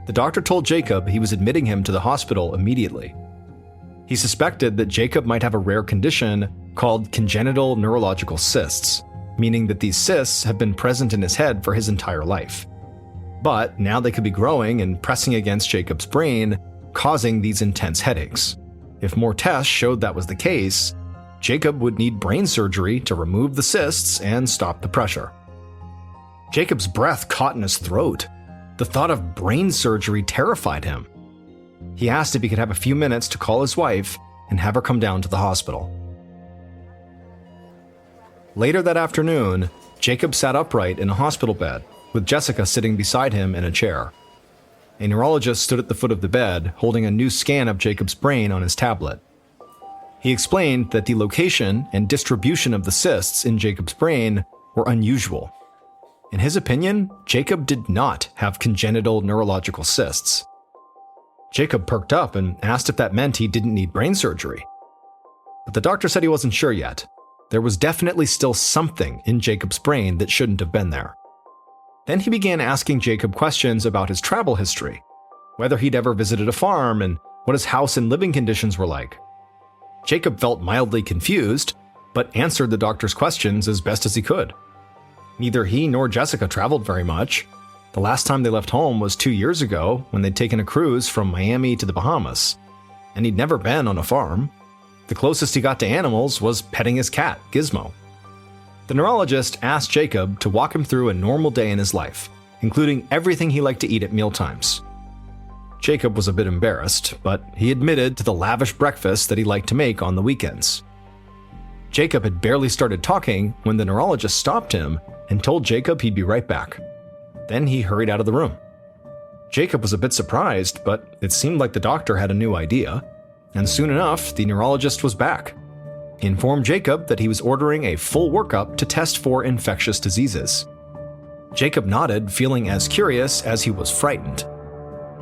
The doctor told Jacob he was admitting him to the hospital immediately. He suspected that Jacob might have a rare condition called congenital neurological cysts, meaning that these cysts have been present in his head for his entire life. But now they could be growing and pressing against Jacob's brain, causing these intense headaches. If more tests showed that was the case, Jacob would need brain surgery to remove the cysts and stop the pressure. Jacob's breath caught in his throat. The thought of brain surgery terrified him. He asked if he could have a few minutes to call his wife and have her come down to the hospital. Later that afternoon, Jacob sat upright in a hospital bed, with Jessica sitting beside him in a chair. A neurologist stood at the foot of the bed, holding a new scan of Jacob's brain on his tablet. He explained that the location and distribution of the cysts in Jacob's brain were unusual. In his opinion, Jacob did not have congenital neurological cysts. Jacob perked up and asked if that meant he didn't need brain surgery. But the doctor said he wasn't sure yet. There was definitely still something in Jacob's brain that shouldn't have been there. Then he began asking Jacob questions about his travel history, whether he'd ever visited a farm, and what his house and living conditions were like. Jacob felt mildly confused, but answered the doctor's questions as best as he could. Neither he nor Jessica traveled very much. The last time they left home was 2 years ago when they'd taken a cruise from Miami to the Bahamas, and he'd never been on a farm. The closest he got to animals was petting his cat, Gizmo. The neurologist asked Jacob to walk him through a normal day in his life, including everything he liked to eat at mealtimes. Jacob was a bit embarrassed, but he admitted to the lavish breakfast that he liked to make on the weekends. Jacob had barely started talking when the neurologist stopped him and told Jacob he'd be right back. Then he hurried out of the room. Jacob was a bit surprised, but it seemed like the doctor had a new idea, and soon enough, the neurologist was back. He informed Jacob that he was ordering a full workup to test for infectious diseases. Jacob nodded, feeling as curious as he was frightened.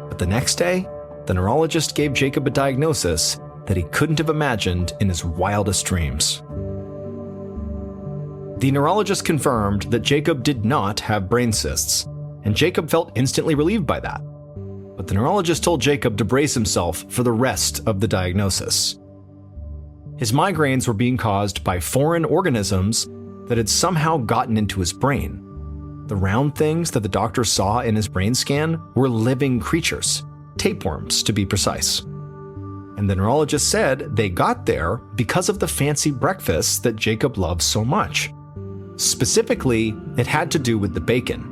But the next day, the neurologist gave Jacob a diagnosis that he couldn't have imagined in his wildest dreams. The neurologist confirmed that Jacob did not have brain cysts, and Jacob felt instantly relieved by that. But the neurologist told Jacob to brace himself for the rest of the diagnosis. His migraines were being caused by foreign organisms that had somehow gotten into his brain. The round things that the doctor saw in his brain scan were living creatures, tapeworms to be precise. And the neurologist said they got there because of the fancy breakfasts that Jacob loved so much. Specifically, it had to do with the bacon.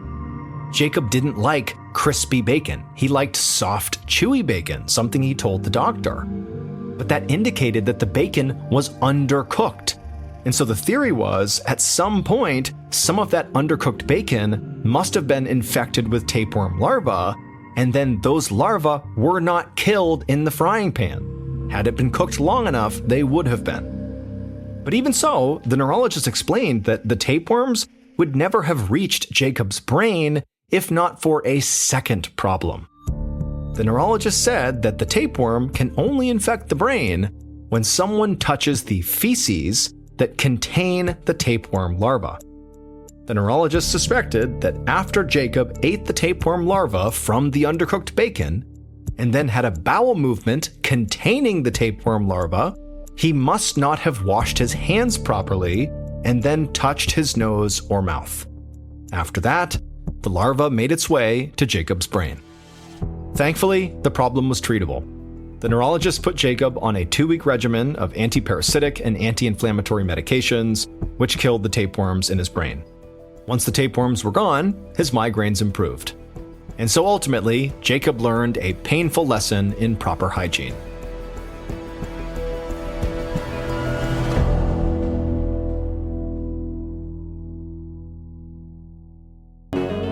Jacob didn't like crispy bacon. He liked soft, chewy bacon, something he told the doctor. But that indicated that the bacon was undercooked. And so the theory was, at some point, some of that undercooked bacon must have been infected with tapeworm larvae, and then those larvae were not killed in the frying pan. Had it been cooked long enough, they would have been. But even so, the neurologist explained that the tapeworms would never have reached Jacob's brain if not for a second problem. The neurologist said that the tapeworm can only infect the brain when someone touches the feces that contain the tapeworm larva. The neurologist suspected that after Jacob ate the tapeworm larva from the undercooked bacon and then had a bowel movement containing the tapeworm larva, he must not have washed his hands properly and then touched his nose or mouth. After that, the larva made its way to Jacob's brain. Thankfully, the problem was treatable. The neurologist put Jacob on a 2-week regimen of antiparasitic and anti-inflammatory medications, which killed the tapeworms in his brain. Once the tapeworms were gone, his migraines improved. And so ultimately, Jacob learned a painful lesson in proper hygiene.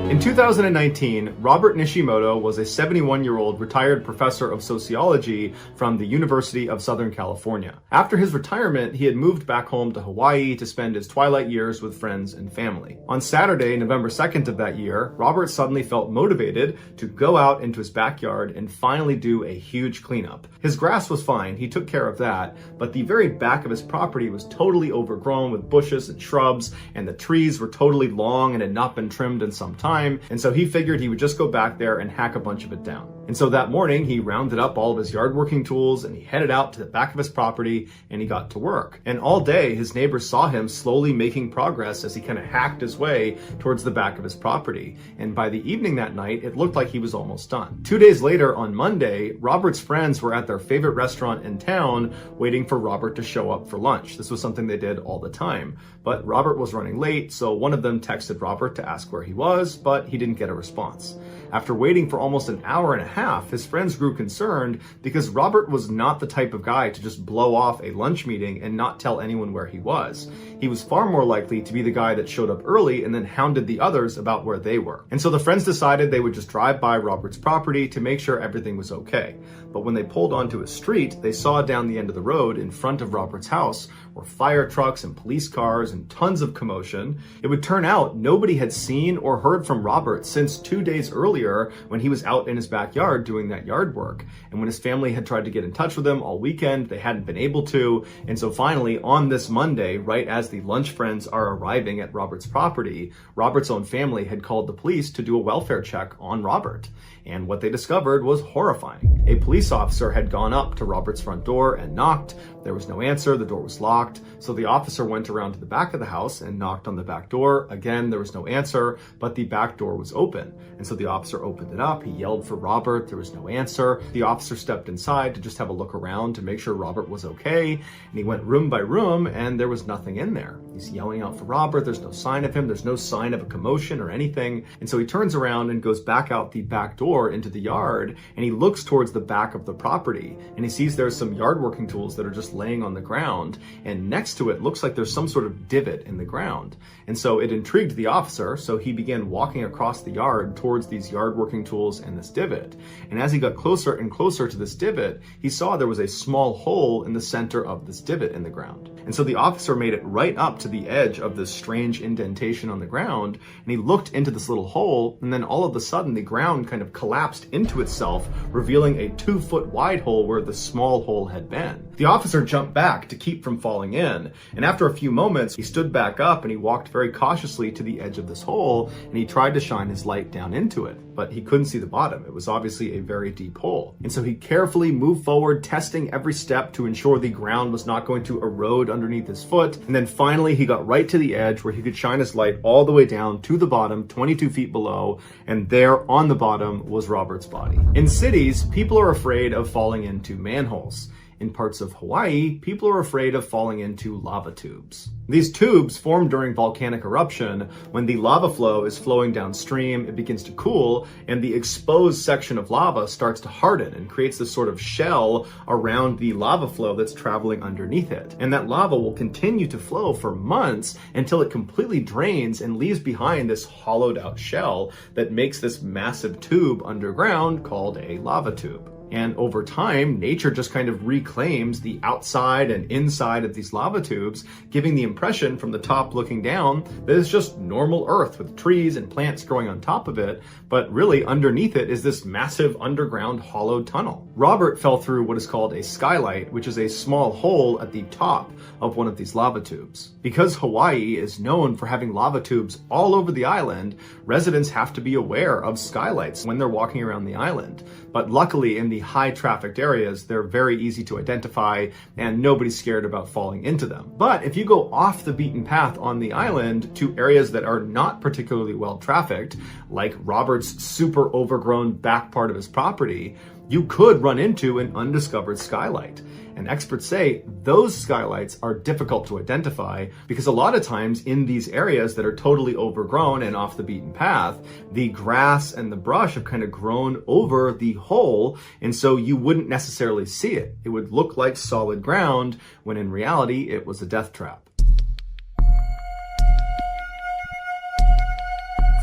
In 2019, Robert Nishimoto was a 71-year-old retired professor of sociology from the University of Southern California. After his retirement, he had moved back home to Hawaii to spend his twilight years with friends and family. On Saturday, November 2nd of that year, Robert suddenly felt motivated to go out into his backyard and finally do a huge cleanup. His grass was fine, he took care of that, but the very back of his property was totally overgrown with bushes and shrubs, and the trees were totally long and had not been trimmed in some time. And so he figured he would just go back there and hack a bunch of it down. And so that morning he rounded up all of his yard working tools and he headed out to the back of his property and he got to work. And all day his neighbors saw him slowly making progress as he kind of hacked his way towards the back of his property. And by the evening that night, it looked like he was almost done. 2 days later on Monday, Robert's friends were at their favorite restaurant in town waiting for Robert to show up for lunch. This was something they did all the time. But Robert was running late, so one of them texted Robert to ask where he was, but he didn't get a response. After waiting for almost an hour and a half, his friends grew concerned because Robert was not the type of guy to just blow off a lunch meeting and not tell anyone where he was. He was far more likely to be the guy that showed up early and then hounded the others about where they were. And so the friends decided they would just drive by Robert's property to make sure everything was okay. But when they pulled onto a street, they saw down the end of the road in front of Robert's house were fire trucks and police cars and tons of commotion. It would turn out nobody had seen or heard from Robert since 2 days earlier when he was out in his backyard doing that yard work. And when his family had tried to get in touch with him all weekend, they hadn't been able to. And so finally, on this Monday, right as the lunch friends are arriving at Robert's property, Robert's own family had called the police to do a welfare check on Robert. And what they discovered was horrifying. A police officer had gone up to Robert's front door and knocked. There was no answer, the door was locked. So the officer went around to the back of the house and knocked on the back door. Again, there was no answer, but the back door was open. And so the officer opened it up, he yelled for Robert, there was no answer. The officer stepped inside to just have a look around to make sure Robert was okay. And he went room by room and there was nothing in there. He's yelling out for Robert, there's no sign of him, there's no sign of a commotion or anything. And so he turns around and goes back out the back door into the yard, and he looks towards the back of the property and he sees there's some yard working tools that are just laying on the ground, and next to it looks like there's some sort of divot in the ground. And so it intrigued the officer, so he began walking across the yard towards these yard working tools and this divot. And as he got closer and closer to this divot, he saw there was a small hole in the center of this divot in the ground. And so the officer made it right up to the edge of this strange indentation on the ground, and he looked into this little hole, and then all of a sudden the ground kind of collapsed into itself, revealing a 2-foot wide hole where the small hole had been. The officer jumped back to keep from falling in, and after a few moments, he stood back up and he walked very cautiously to the edge of this hole, and he tried to shine his light down into it, but he couldn't see the bottom. It was obviously a very deep hole. And so he carefully moved forward, testing every step to ensure the ground was not going to erode underneath his foot. And then finally, he got right to the edge where he could shine his light all the way down to the bottom, 22 feet below, and there on the bottom was Robert's body. In cities, people are afraid of falling into manholes. In parts of Hawaii, people are afraid of falling into lava tubes. These tubes form during volcanic eruption. When the lava flow is flowing downstream, it begins to cool, and the exposed section of lava starts to harden and creates this sort of shell around the lava flow that's traveling underneath it. And that lava will continue to flow for months until it completely drains and leaves behind this hollowed out shell that makes this massive tube underground called a lava tube. And over time, nature just kind of reclaims the outside and inside of these lava tubes, giving the impression from the top looking down that it's just normal earth with trees and plants growing on top of it, but really underneath it is this massive underground hollowed tunnel. Robert fell through what is called a skylight, which is a small hole at the top of one of these lava tubes. Because Hawaii is known for having lava tubes all over the island, residents have to be aware of skylights when they're walking around the island. But luckily, in the high trafficked areas, they're very easy to identify and nobody's scared about falling into them. But if you go off the beaten path on the island to areas that are not particularly well trafficked, like Robert's super overgrown back part of his property, you could run into an undiscovered skylight. And experts say those skylights are difficult to identify because a lot of times in these areas that are totally overgrown and off the beaten path, the grass and the brush have kind of grown over the hole, and so you wouldn't necessarily see it. It would look like solid ground when in reality it was a death trap.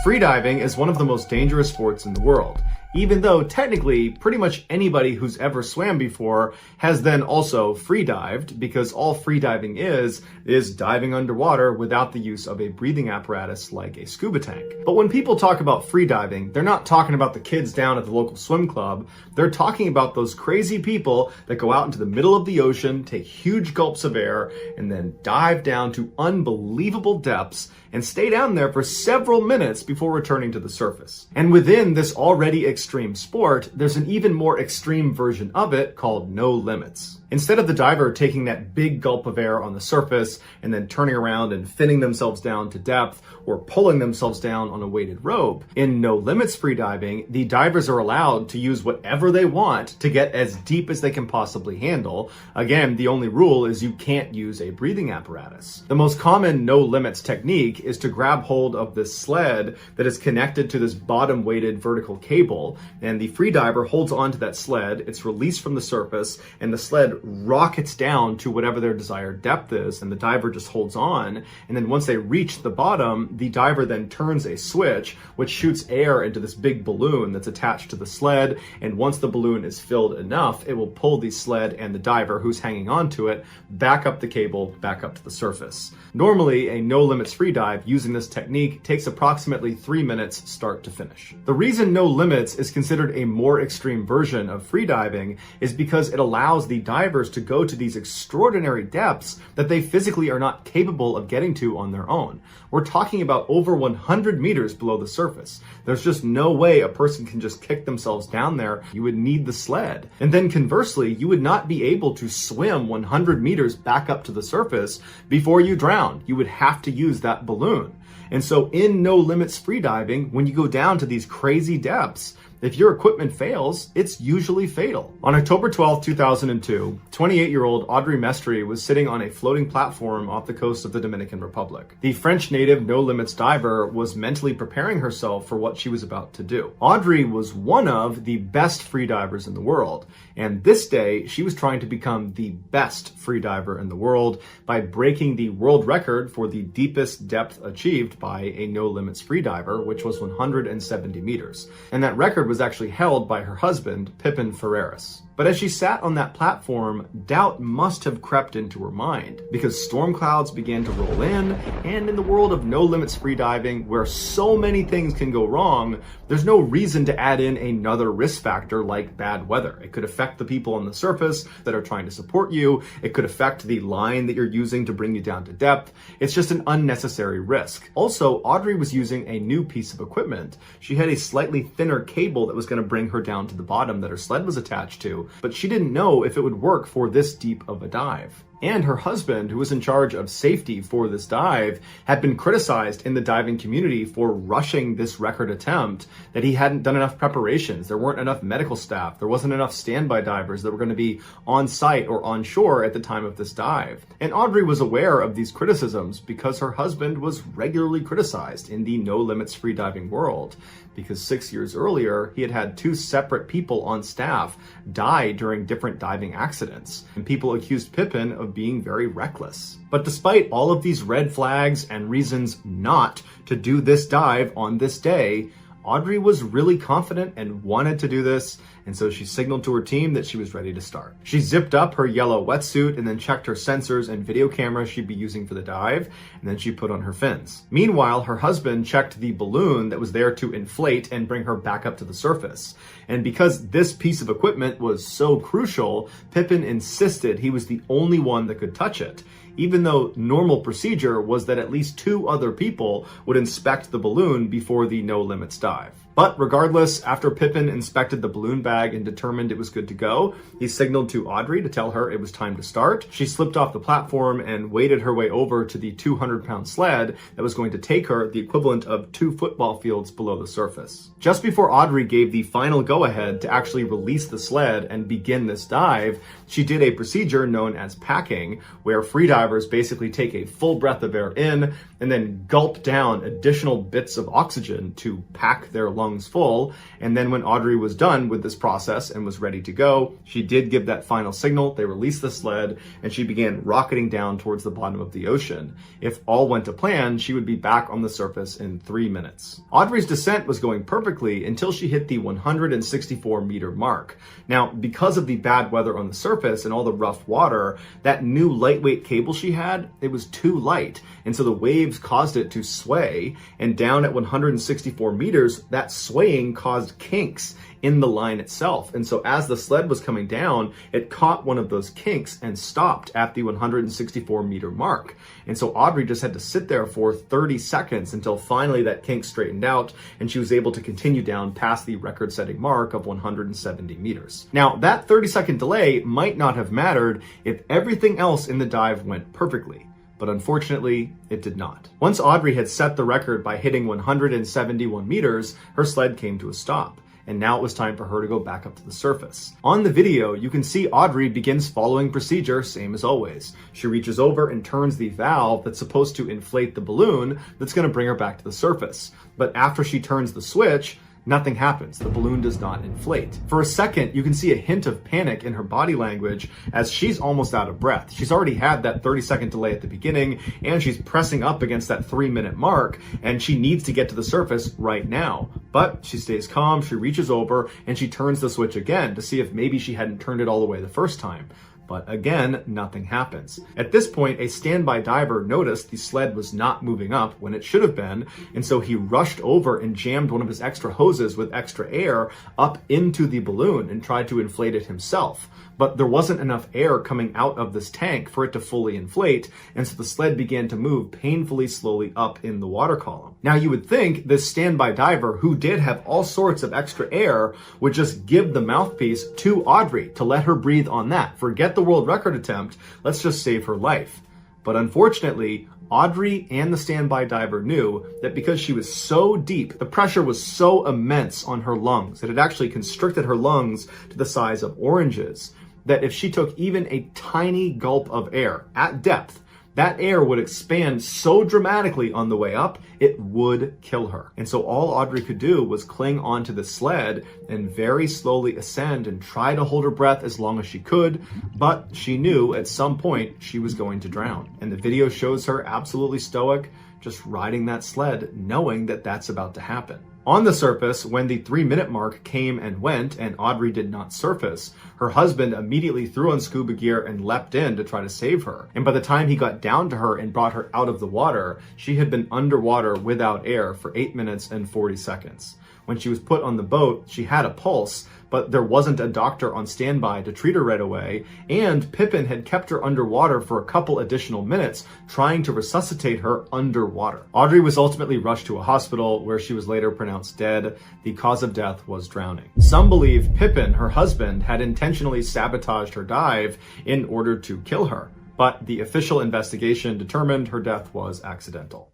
Freediving is one of the most dangerous sports in the world, even though technically pretty much anybody who's ever swam before has then also freedived, because all freediving is diving underwater without the use of a breathing apparatus like a scuba tank. But when people talk about freediving, they're not talking about the kids down at the local swim club. They're talking about those crazy people that go out into the middle of the ocean, take huge gulps of air, and then dive down to unbelievable depths and stay down there for several minutes before returning to the surface. And within this already extreme sport, there's an even more extreme version of it called no limits. Instead of the diver taking that big gulp of air on the surface and then turning around and finning themselves down to depth or pulling themselves down on a weighted rope, in no limits freediving, the divers are allowed to use whatever they want to get as deep as they can possibly handle. Again, the only rule is you can't use a breathing apparatus. The most common no limits technique is to grab hold of this sled that is connected to this bottom weighted vertical cable, cable, and the freediver holds onto that sled. It's released from the surface, and the sled rockets down to whatever their desired depth is, and the diver just holds on. And then once they reach the bottom, the diver then turns a switch, which shoots air into this big balloon that's attached to the sled. And once the balloon is filled enough, it will pull the sled and the diver who's hanging onto it back up the cable, back up to the surface. Normally, a no-limits freedive using this technique takes approximately 3 minutes start to finish. The reason no limits is considered a more extreme version of freediving is because it allows the divers to go to these extraordinary depths that they physically are not capable of getting to on their own. We're talking about over 100 meters below the surface. There's just no way a person can just kick themselves down there. You would need the sled. And then conversely, you would not be able to swim 100 meters back up to the surface before you drown. You would have to use that balloon. And so in no limits freediving, when you go down to these crazy depths, if your equipment fails, it's usually fatal. On October 12, 2002, 28-year-old Audrey Mestre was sitting on a floating platform off the coast of the Dominican Republic. The French native no limits diver was mentally preparing herself for what she was about to do. Audrey was one of the best freedivers in the world, and this day she was trying to become the best freediver in the world by breaking the world record for the deepest depth achieved by a no limits freediver, which was 170 meters. And that record was actually held by her husband, Pippin Ferreras. But as she sat on that platform, doubt must have crept into her mind, because storm clouds began to roll in, and in the world of no limits freediving, where so many things can go wrong, there's no reason to add in another risk factor like bad weather. It could affect the people on the surface that are trying to support you. It could affect the line that you're using to bring you down to depth. It's just an unnecessary risk. Also, Audrey was using a new piece of equipment. She had a slightly thinner cable that was going to bring her down to the bottom that her sled was attached to, but she didn't know if it would work for this deep of a dive. And her husband, who was in charge of safety for this dive, had been criticized in the diving community for rushing this record attempt, that he hadn't done enough preparations. There weren't enough medical staff. There wasn't enough standby divers that were going to be on site or on shore at the time of this dive. And Audrey was aware of these criticisms because her husband was regularly criticized in the no limits freediving world, because 6 years earlier, he had had 2 separate people on staff die during different diving accidents, and people accused Pippin of being very reckless. But despite all of these red flags and reasons not to do this dive on this day, Audrey was really confident and wanted to do this, and so she signaled to her team that she was ready to start. She zipped up her yellow wetsuit and then checked her sensors and video camera she'd be using for the dive, and then she put on her fins. Meanwhile, her husband checked the balloon that was there to inflate and bring her back up to the surface. And because this piece of equipment was so crucial, Pippin insisted he was the only one that could touch it, even though normal procedure was that at least 2 other people would inspect the balloon before the no limits dive. But regardless, after Pippin inspected the balloon bag and determined it was good to go, he signaled to Audrey to tell her it was time to start. She slipped off the platform and waded her way over to the 200-pound sled that was going to take her the equivalent of 2 football fields below the surface. Just before Audrey gave the final go-ahead to actually release the sled and begin this dive, she did a procedure known as packing, where freedivers basically take a full breath of air in and then gulp down additional bits of oxygen to pack their lungs full. And then when Audrey was done with this process and was ready to go, she did give that final signal. They released the sled and she began rocketing down towards the bottom of the ocean. If all went to plan, she would be back on the surface in 3 minutes. Audrey's descent was going perfectly until she hit the 164-meter mark. Now, because of the bad weather on the surface and all the rough water, that new lightweight cable she had, it was too light. And so the waves caused it to sway, and down at 164 meters, that swaying caused kinks in the line itself. And so as the sled was coming down, it caught one of those kinks and stopped at the 164-meter mark. And so Audrey just had to sit there for 30 seconds until finally that kink straightened out and she was able to continue down past the record-setting mark of 170 meters. Now, that 30-second delay might not have mattered if everything else in the dive went perfectly, but unfortunately, it did not. Once Audrey had set the record by hitting 171 meters, her sled came to a stop, and now it was time for her to go back up to the surface. On the video, you can see Audrey begins following procedure, same as always. She reaches over and turns the valve that's supposed to inflate the balloon that's going to bring her back to the surface. But after she turns the switch, Nothing happens. The balloon does not inflate. For a second, you can see a hint of panic in her body language as she's almost out of breath. She's already had that 30-second delay at the beginning, and she's pressing up against that 3-minute mark, and she needs to get to the surface right now. But she stays calm, she reaches over, and she turns the switch again to see if maybe she hadn't turned it all the way the first time. But again, nothing happens. At this point, a standby diver noticed the sled was not moving up when it should have been, and so he rushed over and jammed one of his extra hoses with extra air up into the balloon and tried to inflate it himself. But there wasn't enough air coming out of this tank for it to fully inflate, and so the sled began to move painfully slowly up in the water column. Now you would think this standby diver, who did have all sorts of extra air, would just give the mouthpiece to Audrey to let her breathe on that. Forget the world record attempt, let's just save her life. But unfortunately, Audrey and the standby diver knew that because she was so deep, the pressure was so immense on her lungs that it actually constricted her lungs to the size of oranges, that if she took even a tiny gulp of air at depth, that air would expand so dramatically on the way up, it would kill her. And so all Audrey could do was cling onto the sled and very slowly ascend and try to hold her breath as long as she could, but she knew at some point she was going to drown. And the video shows her absolutely stoic, just riding that sled, knowing that that's about to happen. On the surface, when the 3-minute mark came and went and Audrey did not surface, her husband immediately threw on scuba gear and leapt in to try to save her. And by the time he got down to her and brought her out of the water, she had been underwater without air for 8 minutes and 40 seconds. When she was put on the boat, she had a pulse, but there wasn't a doctor on standby to treat her right away, and Pippin had kept her underwater for a couple additional minutes, trying to resuscitate her underwater. Audrey was ultimately rushed to a hospital, where she was later pronounced dead. The cause of death was drowning. Some believe Pippin, her husband, had intentionally sabotaged her dive in order to kill her, but the official investigation determined her death was accidental.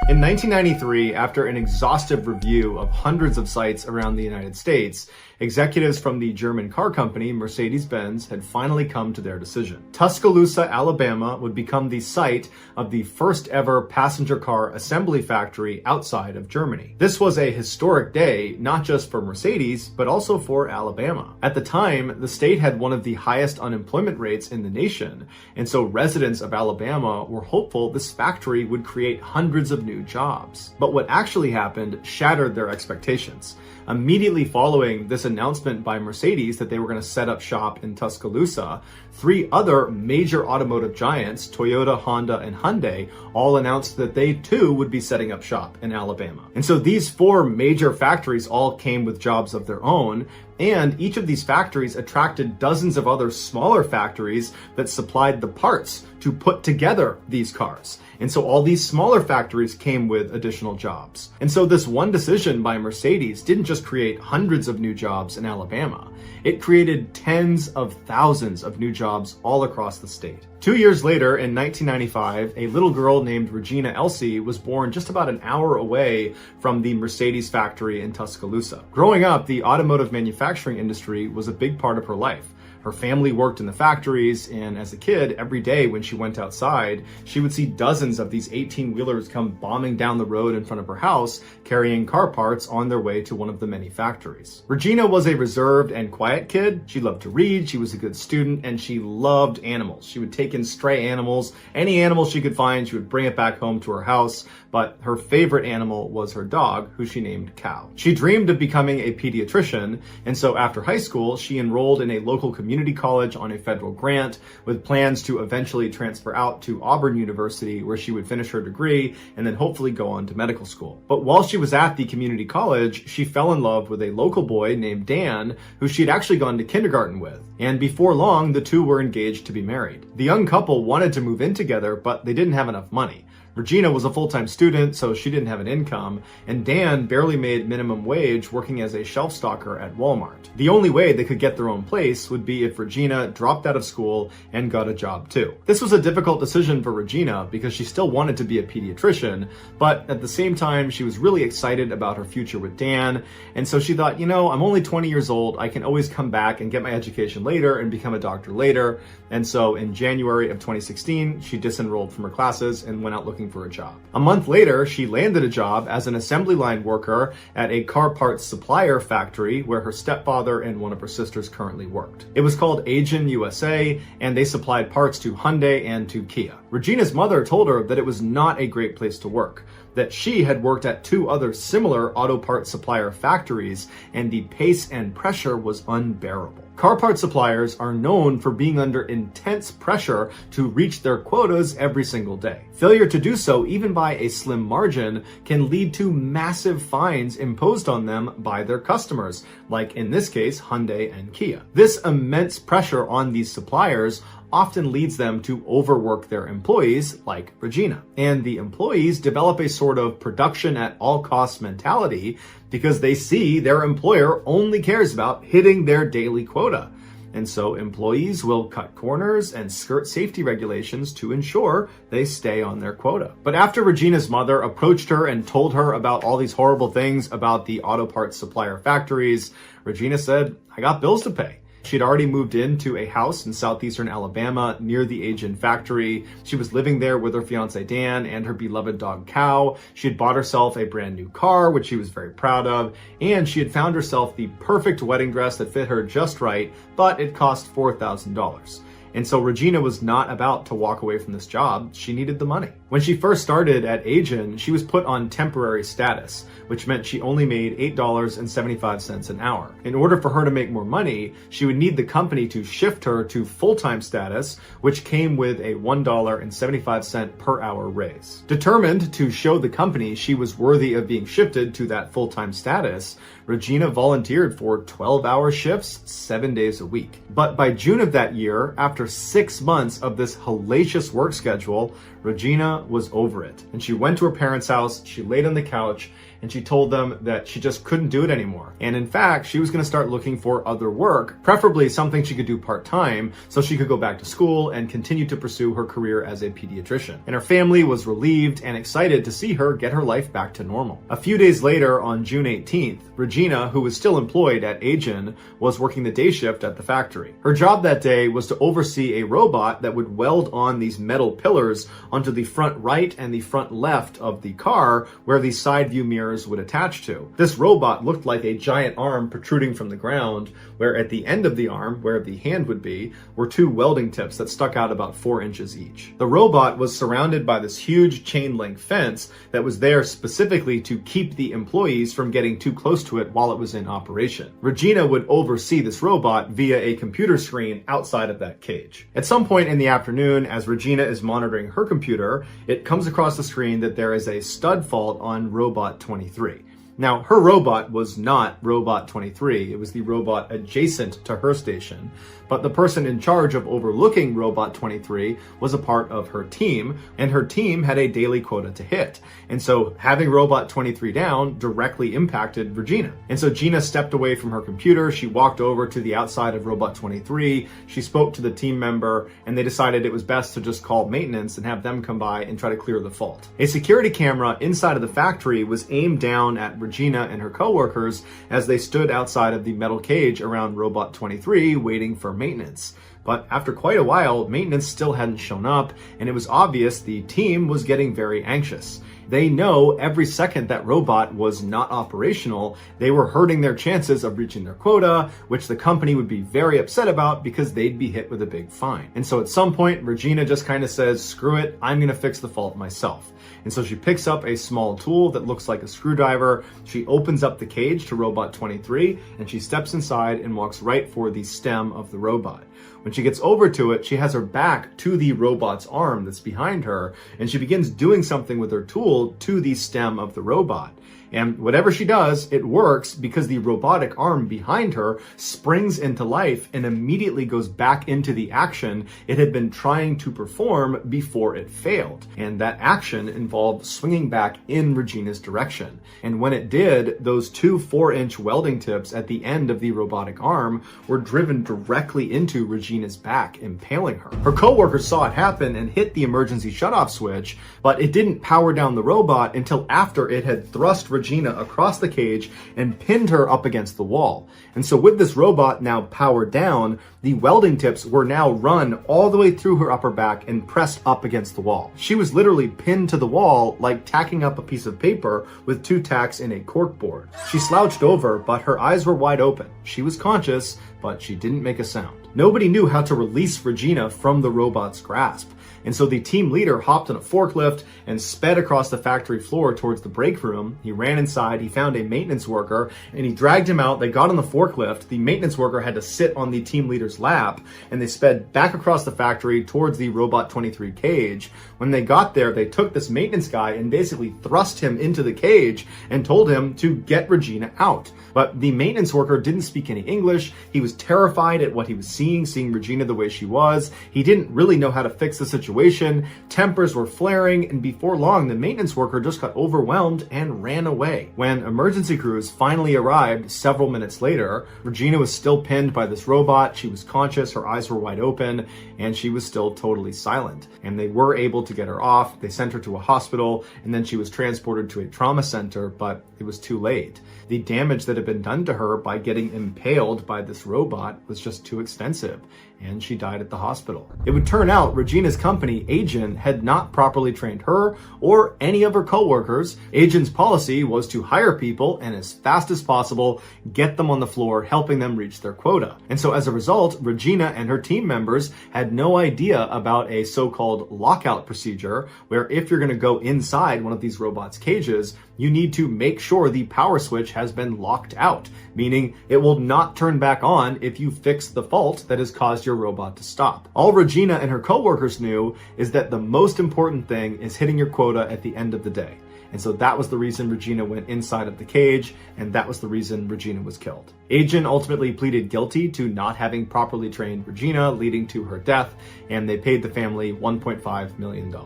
In 1993, after an exhaustive review of hundreds of sites around the United States, executives from the German car company Mercedes-Benz had finally come to their decision. Tuscaloosa, Alabama would become the site of the first ever passenger car assembly factory outside of Germany. This was a historic day, not just for Mercedes, but also for Alabama. At the time, the state had one of the highest unemployment rates in the nation, and so residents of Alabama were hopeful this factory would create hundreds of new jobs. But what actually happened shattered their expectations. Immediately following this announcement by Mercedes that they were going to set up shop in Tuscaloosa, 3 other major automotive giants, Toyota, Honda, and Hyundai, all announced that they too would be setting up shop in Alabama. And so these 4 major factories all came with jobs of their own, and each of these factories attracted dozens of other smaller factories that supplied the parts to put together these cars. And so all these smaller factories came with additional jobs. And so this one decision by Mercedes didn't just create hundreds of new jobs in Alabama. It created tens of thousands of new jobs all across the state. 2 years later, in 1995, a little girl named Regina Elsie was born just about an hour away from the Mercedes factory in Tuscaloosa. Growing up, the automotive manufacturing industry was a big part of her life. Her family worked in the factories, and as a kid, every day when she went outside, she would see dozens of these 18-wheelers come bombing down the road in front of her house, carrying car parts on their way to one of the many factories. Regina was a reserved and quiet kid. She loved to read, she was a good student, and she loved animals. She would take in stray animals. Any animal she could find, she would bring it back home to her house, but her favorite animal was her dog, who she named Cow. She dreamed of becoming a pediatrician, and so after high school, she enrolled in a local community college on a federal grant with plans to eventually transfer out to Auburn University, where she would finish her degree and then hopefully go on to medical school. But while she was at the community college, she fell in love with a local boy named Dan, who she'd actually gone to kindergarten with. And before long, the two were engaged to be married. The young couple wanted to move in together, but they didn't have enough money. Regina was a full-time student, so she didn't have an income, and Dan barely made minimum wage working as a shelf stalker at Walmart. The only way they could get their own place would be if Regina dropped out of school and got a job too. This was a difficult decision for Regina because she still wanted to be a pediatrician, but at the same time, she was really excited about her future with Dan, and so she thought, I'm only 20 years old, I can always come back and get my education later and become a doctor later. And so in January of 2016, she disenrolled from her classes and went out looking looking for a job. A month later, she landed a job as an assembly line worker at a car parts supplier factory where her stepfather and one of her sisters currently worked. It was called Asian USA, and they supplied parts to Hyundai and to Kia. Regina's mother told her that it was not a great place to work, that she had worked at 2 other similar auto parts supplier factories, and the pace and pressure was unbearable. Car parts suppliers are known for being under intense pressure to reach their quotas every single day. Failure to do so, even by a slim margin, can lead to massive fines imposed on them by their customers, like in this case, Hyundai and Kia. This immense pressure on these suppliers often leads them to overwork their employees, like Regina. And the employees develop a sort of production at all costs mentality because they see their employer only cares about hitting their daily quota. And so employees will cut corners and skirt safety regulations to ensure they stay on their quota. But after Regina's mother approached her and told her about all these horrible things about the auto parts supplier factories, Regina said, "I got bills to pay." She'd already moved into a house in southeastern Alabama near the Asian factory. She was living there with her fiance Dan and her beloved dog Cow. She had bought herself a brand new car, which she was very proud of, and she had found herself the perfect wedding dress that fit her just right, but it cost $4,000. And so Regina was not about to walk away from this job. She needed the money. When she first started at Asian, she was put on temporary status, which meant she only made $8.75 an hour. In order for her to make more money, she would need the company to shift her to full-time status, which came with a $1.75 per hour raise. Determined to show the company she was worthy of being shifted to that full-time status, Regina volunteered for 12-hour shifts, 7 days a week. But by June of that year, after 6 months of this hellacious work schedule, Regina was over it. And she went to her parents' house, she laid on the couch, and she told them that she just couldn't do it anymore. And in fact, she was going to start looking for other work, preferably something she could do part-time so she could go back to school and continue to pursue her career as a pediatrician. And her family was relieved and excited to see her get her life back to normal. A few days later, on June 18th, Regina, who was still employed at Asian, was working the day shift at the factory. Her job that day was to oversee a robot that would weld on these metal pillars onto the front right and the front left of the car where the side view mirrors would attach to. This robot looked like a giant arm protruding from the ground, where at the end of the arm, where the hand would be, were 2 welding tips that stuck out about 4 inches each. The robot was surrounded by this huge chain link fence that was there specifically to keep the employees from getting too close to it while it was in operation. Regina would oversee this robot via a computer screen outside of that cage. At some point in the afternoon, as Regina is monitoring her computer, it comes across the screen that there is a stud fault on robot 23. Now, her robot was not Robot 23. It was the robot adjacent to her station. But the person in charge of overlooking Robot 23 was a part of her team, and her team had a daily quota to hit. And so having Robot 23 down directly impacted Regina. And so Gina stepped away from her computer. She walked over to the outside of Robot 23. She spoke to the team member, and they decided it was best to just call maintenance and have them come by and try to clear the fault. A security camera inside of the factory was aimed down at Regina and her coworkers as they stood outside of the metal cage around Robot 23 waiting for maintenance. But after quite a while, maintenance still hadn't shown up, and it was obvious the team was getting very anxious. They know every second that robot was not operational, they were hurting their chances of reaching their quota, which the company would be very upset about because they'd be hit with a big fine. And so at some point, Regina just kind of says, screw it, I'm gonna fix the fault myself. And so she picks up a small tool that looks like a screwdriver. She opens up the cage to Robot 23, and she steps inside and walks right for the stem of the robot. When she gets over to it, she has her back to the robot's arm that's behind her, and she begins doing something with her tool to the stem of the robot. And whatever she does, it works because the robotic arm behind her springs into life and immediately goes back into the action it had been trying to perform before it failed. And that action involved swinging back in Regina's direction. And when it did, those 2 4-inch welding tips at the end of the robotic arm were driven directly into Regina's back, impaling her. Her coworkers saw it happen and hit the emergency shutoff switch, but it didn't power down the robot until after it had thrust Regina across the cage and pinned her up against the wall. And so with this robot now powered down, the welding tips were now run all the way through her upper back and pressed up against the wall. She was literally pinned to the wall like tacking up a piece of paper with 2 tacks in a cork board. She slouched over, but her eyes were wide open. She was conscious, but she didn't make a sound. Nobody knew how to release Regina from the robot's grasp. And so the team leader hopped on a forklift and sped across the factory floor towards the break room. He ran inside, he found a maintenance worker, and he dragged him out. They got on the forklift. The maintenance worker had to sit on the team leader's lap, and they sped back across the factory towards the Robot 23 cage. When they got there, they took this maintenance guy and basically thrust him into the cage and told him to get Regina out. But the maintenance worker didn't speak any English. He was terrified at what he was seeing Regina the way she was. He didn't really know how to fix the situation. Tempers were flaring, and before long, the maintenance worker just got overwhelmed and ran away. When emergency crews finally arrived several minutes later, Regina was still pinned by this robot. She was conscious, her eyes were wide open, and she was still totally silent. And they were able to get her off. They sent her to a hospital, and then she was transported to a trauma center, but it was too late. The damage that had been done to her by getting impaled by this robot was just too extensive, and she died at the hospital. It would turn out Regina's company, Agent, had not properly trained her or any of her coworkers. Agent's policy was to hire people and as fast as possible, get them on the floor, helping them reach their quota. And so as a result, Regina and her team members had no idea about a so-called lockout procedure, where if you're going to go inside one of these robots' cages, you need to make sure the power switch has been locked out, meaning it will not turn back on if you fix the fault that has caused your robot to stop. All Regina and her coworkers knew is that the most important thing is hitting your quota at the end of the day. And so that was the reason Regina went inside of the cage, and that was the reason Regina was killed. Agent ultimately pleaded guilty to not having properly trained Regina, leading to her death, and they paid the family $1.5 million.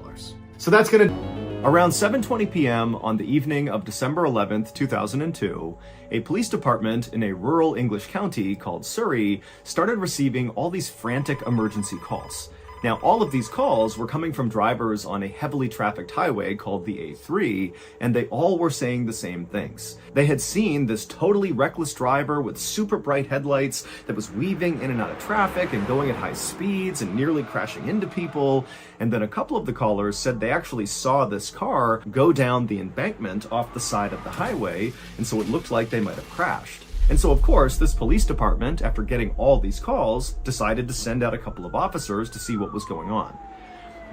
So that's gonna... Around 7:20 p.m. on the evening of December 11th, 2002, a police department in a rural English county called Surrey started receiving all these frantic emergency calls. Now, all of these calls were coming from drivers on a heavily trafficked highway called the A3, and they all were saying the same things. They had seen this totally reckless driver with super bright headlights that was weaving in and out of traffic and going at high speeds and nearly crashing into people. And then a couple of the callers said they actually saw this car go down the embankment off the side of the highway, and so it looked like they might have crashed. And so, of course, this police department, after getting all these calls, decided to send out a couple of officers to see what was going on.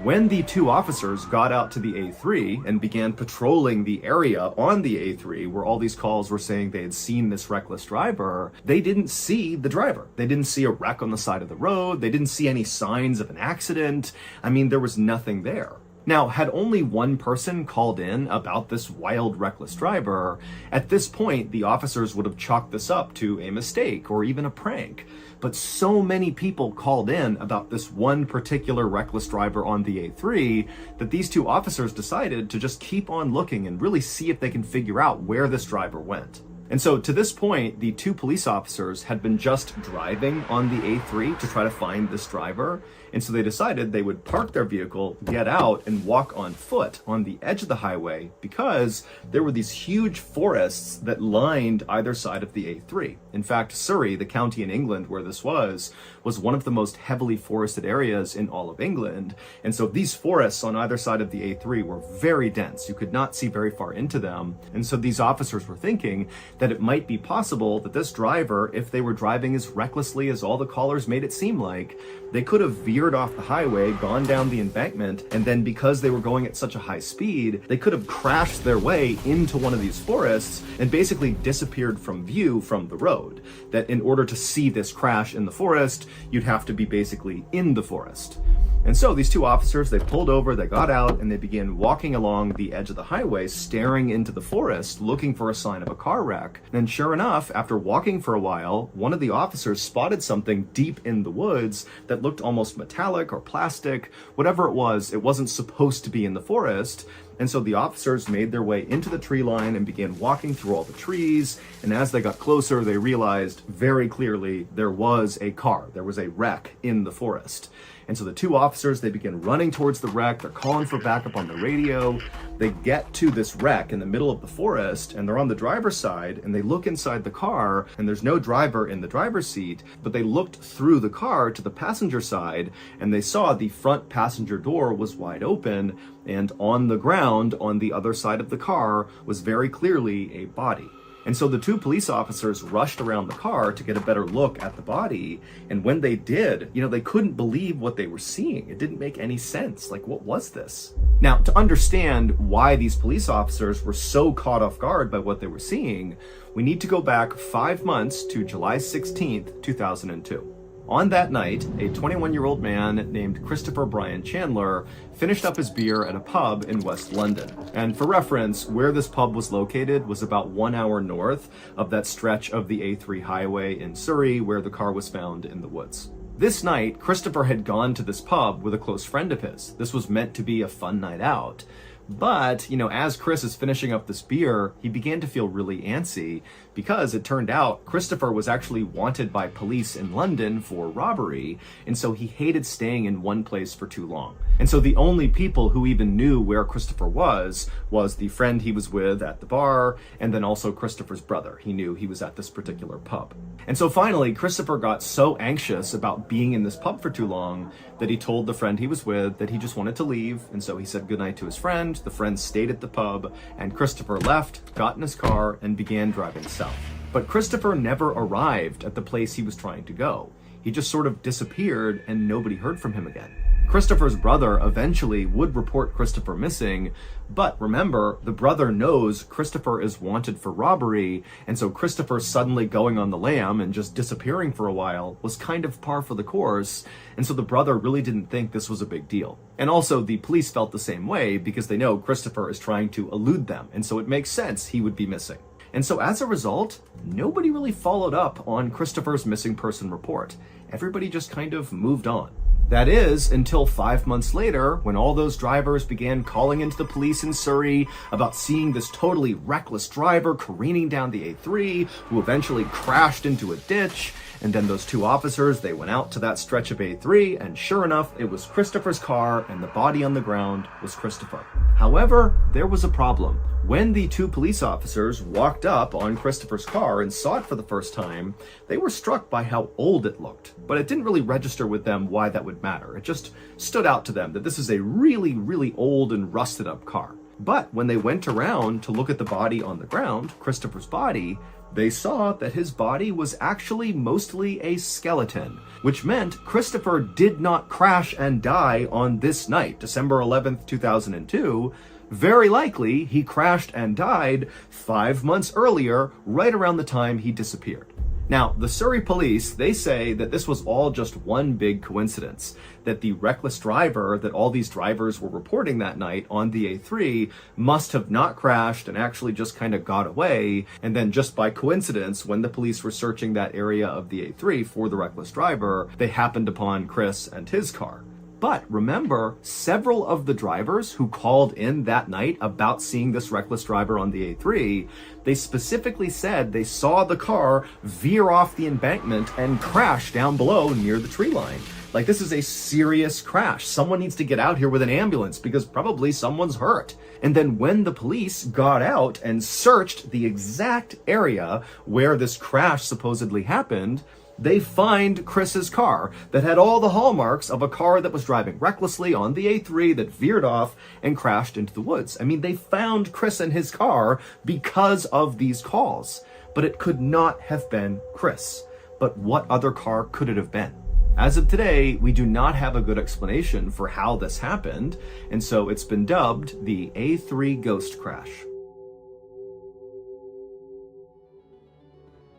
When the 2 officers got out to the A3 and began patrolling the area on the A3 where all these calls were saying they had seen this reckless driver, they didn't see the driver. They didn't see a wreck on the side of the road. They didn't see any signs of an accident. I mean, there was nothing there. Now, had only one person called in about this wild, reckless driver, at this point, the officers would have chalked this up to a mistake or even a prank. But so many people called in about this one particular reckless driver on the A3 that these 2 officers decided to just keep on looking and really see if they can figure out where this driver went. And so to this point, the 2 police officers had been just driving on the A3 to try to find this driver. And so they decided they would park their vehicle, get out, and walk on foot on the edge of the highway because there were these huge forests that lined either side of the A3. In fact, Surrey, the county in England where this was one of the most heavily forested areas in all of England. And so these forests on either side of the A3 were very dense. You could not see very far into them. And so these officers were thinking that it might be possible that this driver, if they were driving as recklessly as all the callers made it seem like, they could have veered off the highway, gone down the embankment, and then because they were going at such a high speed, they could have crashed their way into one of these forests and basically disappeared from view from the road. That in order to see this crash in the forest, you'd have to be basically in the forest. And so these 2 officers, they pulled over, they got out, and they began walking along the edge of the highway, staring into the forest, looking for a sign of a car wreck. And sure enough, after walking for a while, one of the officers spotted something deep in the woods that looked almost metallic or plastic. Whatever it wasn't supposed to be in the forest. And so the officers made their way into the tree line and began walking through all the trees. And as they got closer, they realized very clearly there was a car. There was a wreck in the forest. And so the two officers, they begin running towards the wreck. They're calling for backup on the radio. They get to this wreck in the middle of the forest, and they're on the driver's side, and they look inside the car, and there's no driver in the driver's seat, but they looked through the car to the passenger side, and they saw the front passenger door was wide open, and on the ground on the other side of the car was very clearly a body. And so the two police officers rushed around the car to get a better look at the body. And when they did, they couldn't believe what they were seeing. It didn't make any sense. Like, what was this? Now, to understand why these police officers were so caught off guard by what they were seeing, we need to go back 5 months to July 16th, 2002. On that night, a 21-year-old man named Christopher Brian Chandler finished up his beer at a pub in West London. And for reference, where this pub was located was about 1 hour north of that stretch of the A3 highway in Surrey where the car was found in the woods. This night, Christopher had gone to this pub with a close friend of his. This was meant to be a fun night out. But, as Chris is finishing up this beer, he began to feel really antsy because it turned out Christopher was actually wanted by police in London for robbery, and so he hated staying in one place for too long. And so the only people who even knew where Christopher was the friend he was with at the bar, and then also Christopher's brother. He knew he was at this particular pub. And so finally, Christopher got so anxious about being in this pub for too long that he told the friend he was with that he just wanted to leave, and so he said goodnight to his friend. The friend stayed at the pub, and Christopher left, got in his car, and began driving south. But Christopher never arrived at the place he was trying to go. He just sort of disappeared, and nobody heard from him again. Christopher's brother eventually would report Christopher missing, but remember, the brother knows Christopher is wanted for robbery, and so Christopher suddenly going on the lam and just disappearing for a while was kind of par for the course, and so the brother really didn't think this was a big deal. And also, the police felt the same way because they know Christopher is trying to elude them, and so it makes sense he would be missing. And so as a result, nobody really followed up on Christopher's missing person report. Everybody just kind of moved on. That is, until 5 months later, when all those drivers began calling into the police in Surrey about seeing this totally reckless driver careening down the A3, who eventually crashed into a ditch. And then those two officers, they went out to that stretch of A3, and sure enough, it was Christopher's car, and the body on the ground was Christopher. However, there was a problem. When the two police officers walked up on Christopher's car and saw it for the first time, they were struck by how old it looked. But it didn't really register with them why that would matter. It just stood out to them that this is a really, really old and rusted up car. But when they went around to look at the body on the ground, Christopher's body, they saw that his body was actually mostly a skeleton, which meant Christopher did not crash and die on this night, December 11th, 2002. Very likely, he crashed and died 5 months earlier, right around the time he disappeared. Now, the Surrey police, they say that this was all just one big coincidence, that the reckless driver that all these drivers were reporting that night on the A3 must have not crashed and actually just kind of got away, and then just by coincidence, when the police were searching that area of the A3 for the reckless driver, they happened upon Chris and his car. But remember, several of the drivers who called in that night about seeing this reckless driver on the A3, they specifically said they saw the car veer off the embankment and crash down below near the tree line. Like, this is a serious crash. Someone needs to get out here with an ambulance because probably someone's hurt. And then when the police got out and searched the exact area where this crash supposedly happened, they find Chris's car that had all the hallmarks of a car that was driving recklessly on the A3 that veered off and crashed into the woods. I mean, they found Chris and his car because of these calls, but it could not have been Chris. But what other car could it have been? As of today, we do not have a good explanation for how this happened, and so it's been dubbed the A3 ghost crash.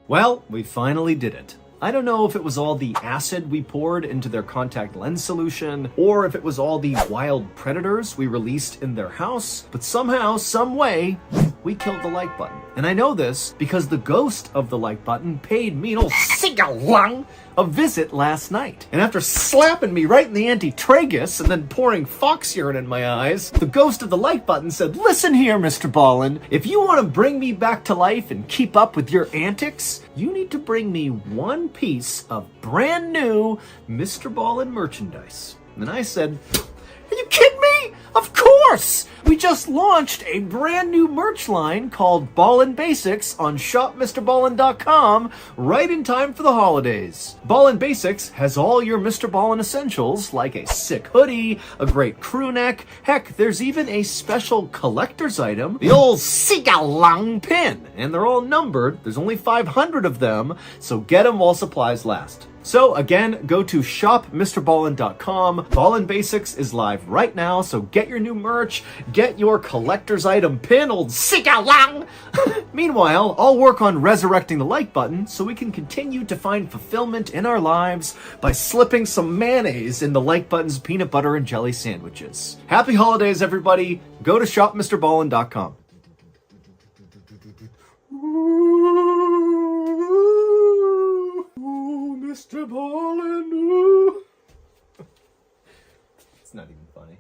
Well, we finally did it. I don't know if it was all the acid we poured into their contact lens solution, or if it was all the wild predators we released in their house, but somehow, some way, we killed the like button. And I know this because the ghost of the like button paid me a visit last night. And after slapping me right in the anti-tragus and then pouring fox urine in my eyes, the ghost of the like button said, "Listen here, Mr. Ballen, if you want to bring me back to life and keep up with your antics, you need to bring me one piece of brand new Mr. Ballen merchandise." And I said, "Are you kidding me? Of course! We just launched a brand new merch line called Ballin' Basics on shopmrballen.com right in time for the holidays. Ballin' Basics has all your Mr. Ballen essentials like a sick hoodie, a great crew neck, heck, there's even a special collector's item, the old Sigalang pin, and they're all numbered. There's only 500 of them, so get them while supplies last. So again, go to shopmrballen.com. Ballin' Basics is live right now, so get your new merch, get your collector's item pin, old Sigalang. Meanwhile, I'll work on resurrecting the like button so we can continue to find fulfillment in our lives by slipping some mayonnaise in the like button's peanut butter and jelly sandwiches. Happy holidays, everybody. Go to shopmrballen.com. Mr. Ballen, ooh. It's not even funny.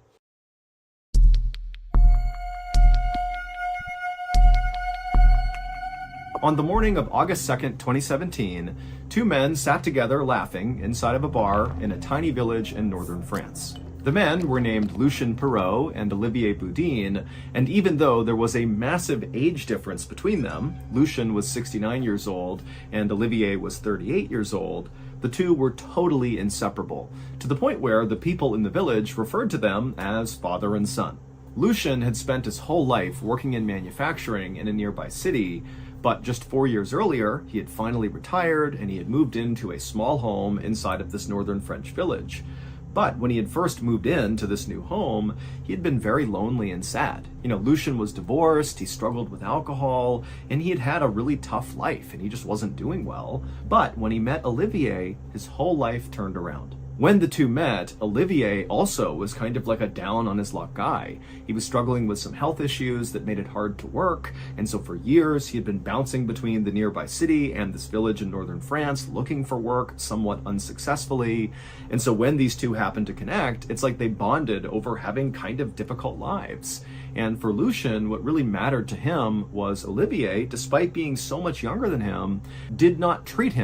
On the morning of August 2nd, 2017, two men sat together laughing inside of a bar in a tiny village in northern France. The men were named Lucien Perrault and Olivier Boudin, and even though there was a massive age difference between them, Lucien was 69 years old and Olivier was 38 years old, the two were totally inseparable, to the point where the people in the village referred to them as father and son. Lucien had spent his whole life working in manufacturing in a nearby city, but just 4 years earlier, he had finally retired and he had moved into a small home inside of this northern French village. But when he had first moved into this new home, he had been very lonely and sad. Lucien was divorced, he struggled with alcohol, and he had had a really tough life, and he just wasn't doing well. But when he met Olivier, his whole life turned around. When the two met, Olivier also was kind of like a down on his luck guy. He was struggling with some health issues that made it hard to work, and so for years he had been bouncing between the nearby city and this village in northern France looking for work somewhat unsuccessfully. And so when these two happened to connect, it's like they bonded over having kind of difficult lives. And for Lucien, what really mattered to him was Olivier, despite being so much younger than him, did not treat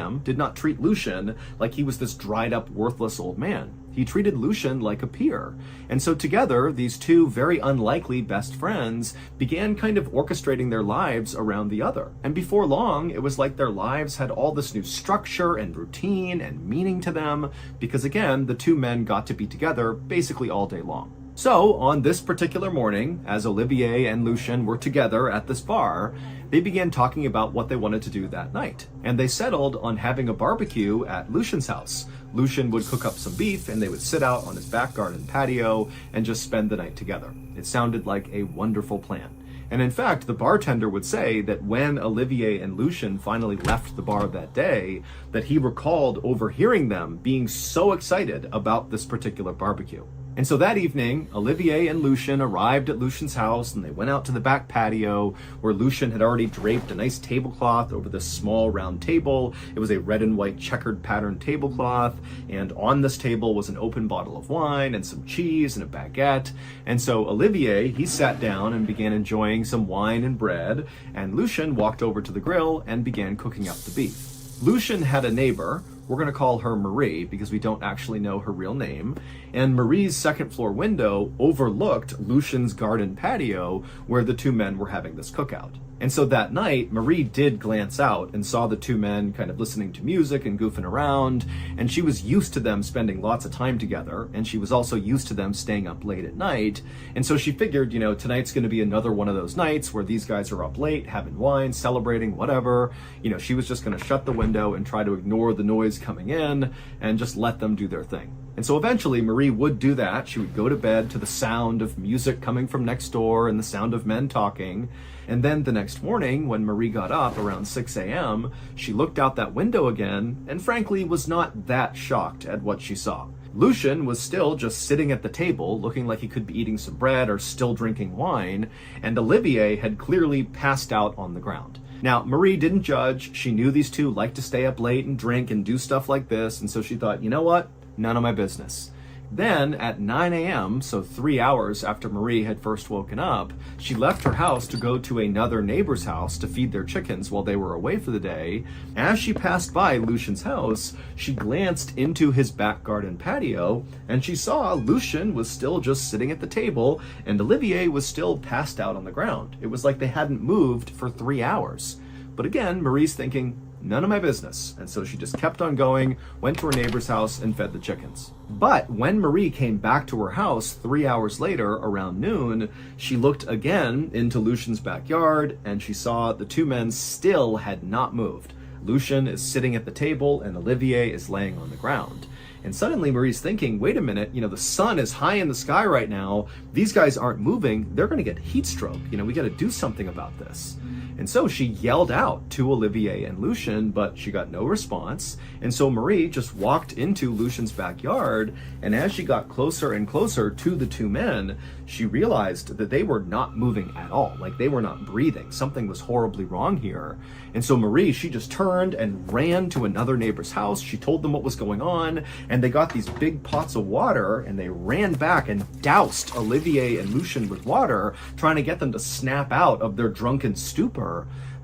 Lucien like he was this dried up, worthless old man. He treated Lucien like a peer. And so together, these two very unlikely best friends began kind of orchestrating their lives around the other. And before long, it was like their lives had all this new structure and routine and meaning to them, because again, the two men got to be together basically all day long. So, on this particular morning, as Olivier and Lucien were together at this bar, they began talking about what they wanted to do that night. And they settled on having a barbecue at Lucien's house. Lucien would cook up some beef and they would sit out on his back garden patio and just spend the night together. It sounded like a wonderful plan. And in fact, the bartender would say that when Olivier and Lucien finally left the bar that day, that he recalled overhearing them being so excited about this particular barbecue. And so that evening, Olivier and Lucien arrived at Lucien's house and they went out to the back patio where Lucien had already draped a nice tablecloth over this small round table. It was a red and white checkered patterned tablecloth, and on this table was an open bottle of wine and some cheese and a baguette. And so Olivier, he sat down and began enjoying some wine and bread, and Lucien walked over to the grill and began cooking up the beef. Lucien had a neighbor. We're going to call her Marie because we don't actually know her real name. And Marie's second floor window overlooked Lucien's garden patio where the two men were having this cookout. And so that night, Marie did glance out and saw the two men kind of listening to music and goofing around. And she was used to them spending lots of time together. And she was also used to them staying up late at night. And so she figured, tonight's going to be another one of those nights where these guys are up late, having wine, celebrating, whatever. She was just going to shut the window and try to ignore the noise coming in and just let them do their thing. And so eventually Marie would do that. She would go to bed to the sound of music coming from next door and the sound of men talking. And then the next morning, when Marie got up around 6 a.m., she looked out that window again and frankly was not that shocked at what she saw. Lucian was still just sitting at the table, looking like he could be eating some bread or still drinking wine, and Olivier had clearly passed out on the ground. Now, Marie didn't judge. She knew these two liked to stay up late and drink and do stuff like this, and so she thought, you know what? None of my business. Then at 9 a.m., so 3 hours after Marie had first woken up, she left her house to go to another neighbor's house to feed their chickens while they were away for the day. As she passed by Lucian's house, she glanced into his back garden patio, and she saw Lucian was still just sitting at the table, and Olivier was still passed out on the ground. It was like they hadn't moved for 3 hours. But again, Marie's thinking, none of my business. And so she just kept on going, went to her neighbor's house, and fed the chickens. But when Marie came back to her house 3 hours later, around noon, she looked again into Lucian's backyard, and she saw the two men still had not moved. Lucian is sitting at the table, and Olivier is laying on the ground. And suddenly Marie's thinking, wait a minute, the sun is high in the sky right now. These guys aren't moving. They're going to get heat stroke. We got to do something about this. And so she yelled out to Olivier and Lucian, but she got no response. And so Marie just walked into Lucian's backyard, and as she got closer and closer to the two men, she realized that they were not moving at all. Like they were not breathing. Something was horribly wrong here. And so Marie, she just turned and ran to another neighbor's house. She told them what was going on, and they got these big pots of water, and they ran back and doused Olivier and Lucian with water, trying to get them to snap out of their drunken stupor.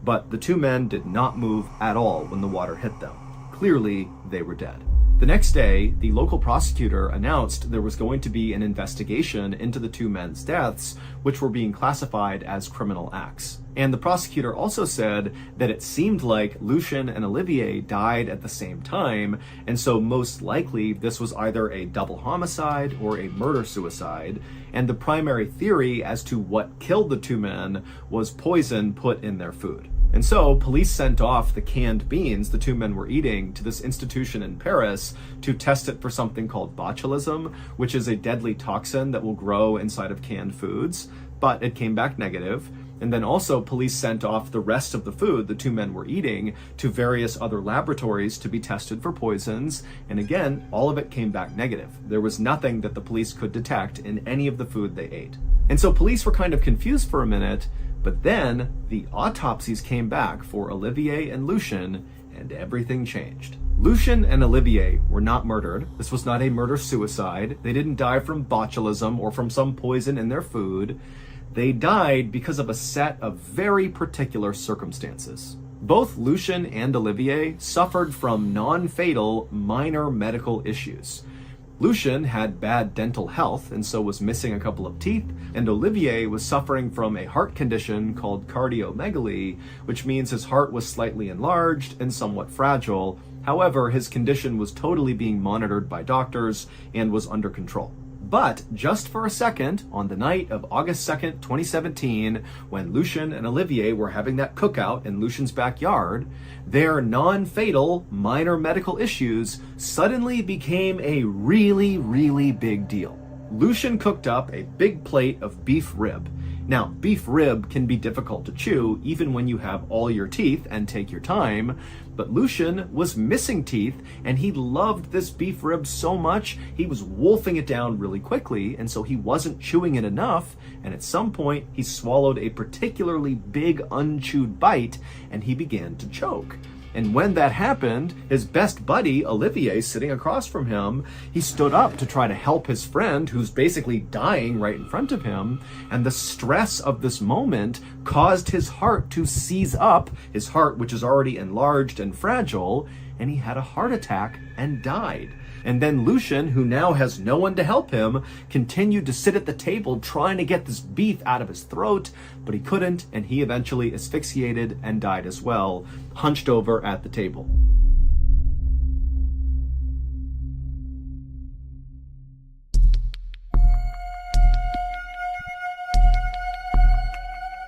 But the two men did not move at all when the water hit them. Clearly, they were dead. The next day, the local prosecutor announced there was going to be an investigation into the two men's deaths, which were being classified as criminal acts. And the prosecutor also said that it seemed like Lucian and Olivier died at the same time, and so most likely this was either a double homicide or a murder-suicide, and the primary theory as to what killed the two men was poison put in their food. And so police sent off the canned beans the two men were eating to this institution in Paris to test it for something called botulism, which is a deadly toxin that will grow inside of canned foods, but it came back negative. And then also police sent off the rest of the food the two men were eating to various other laboratories to be tested for poisons. And again, all of it came back negative. There was nothing that the police could detect in any of the food they ate. And so police were kind of confused for a minute, but then the autopsies came back for Olivier and Lucian, and everything changed. Lucian and Olivier were not murdered. This was not a murder-suicide. They didn't die from botulism or from some poison in their food. They died because of a set of very particular circumstances. Both Lucian and Olivier suffered from non-fatal minor medical issues. Lucian had bad dental health and so was missing a couple of teeth, and Olivier was suffering from a heart condition called cardiomegaly, which means his heart was slightly enlarged and somewhat fragile. However, his condition was totally being monitored by doctors and was under control. But just for a second, on the night of August 2nd, 2017, when Lucian and Olivier were having that cookout in Lucian's backyard, their non-fatal minor medical issues suddenly became a really, really big deal. Lucian cooked up a big plate of beef rib. Now, beef rib can be difficult to chew even when you have all your teeth and take your time, but Lucian was missing teeth and he loved this beef rib so much he was wolfing it down really quickly, and so he wasn't chewing it enough, and at some point he swallowed a particularly big unchewed bite and he began to choke. And when that happened, his best buddy, Olivier, sitting across from him, he stood up to try to help his friend who's basically dying right in front of him. And the stress of this moment caused his heart to seize up, his heart which is already enlarged and fragile, and he had a heart attack and died. And then Lucian, who now has no one to help him, continued to sit at the table trying to get this beef out of his throat, but he couldn't, and he eventually asphyxiated and died as well, hunched over at the table.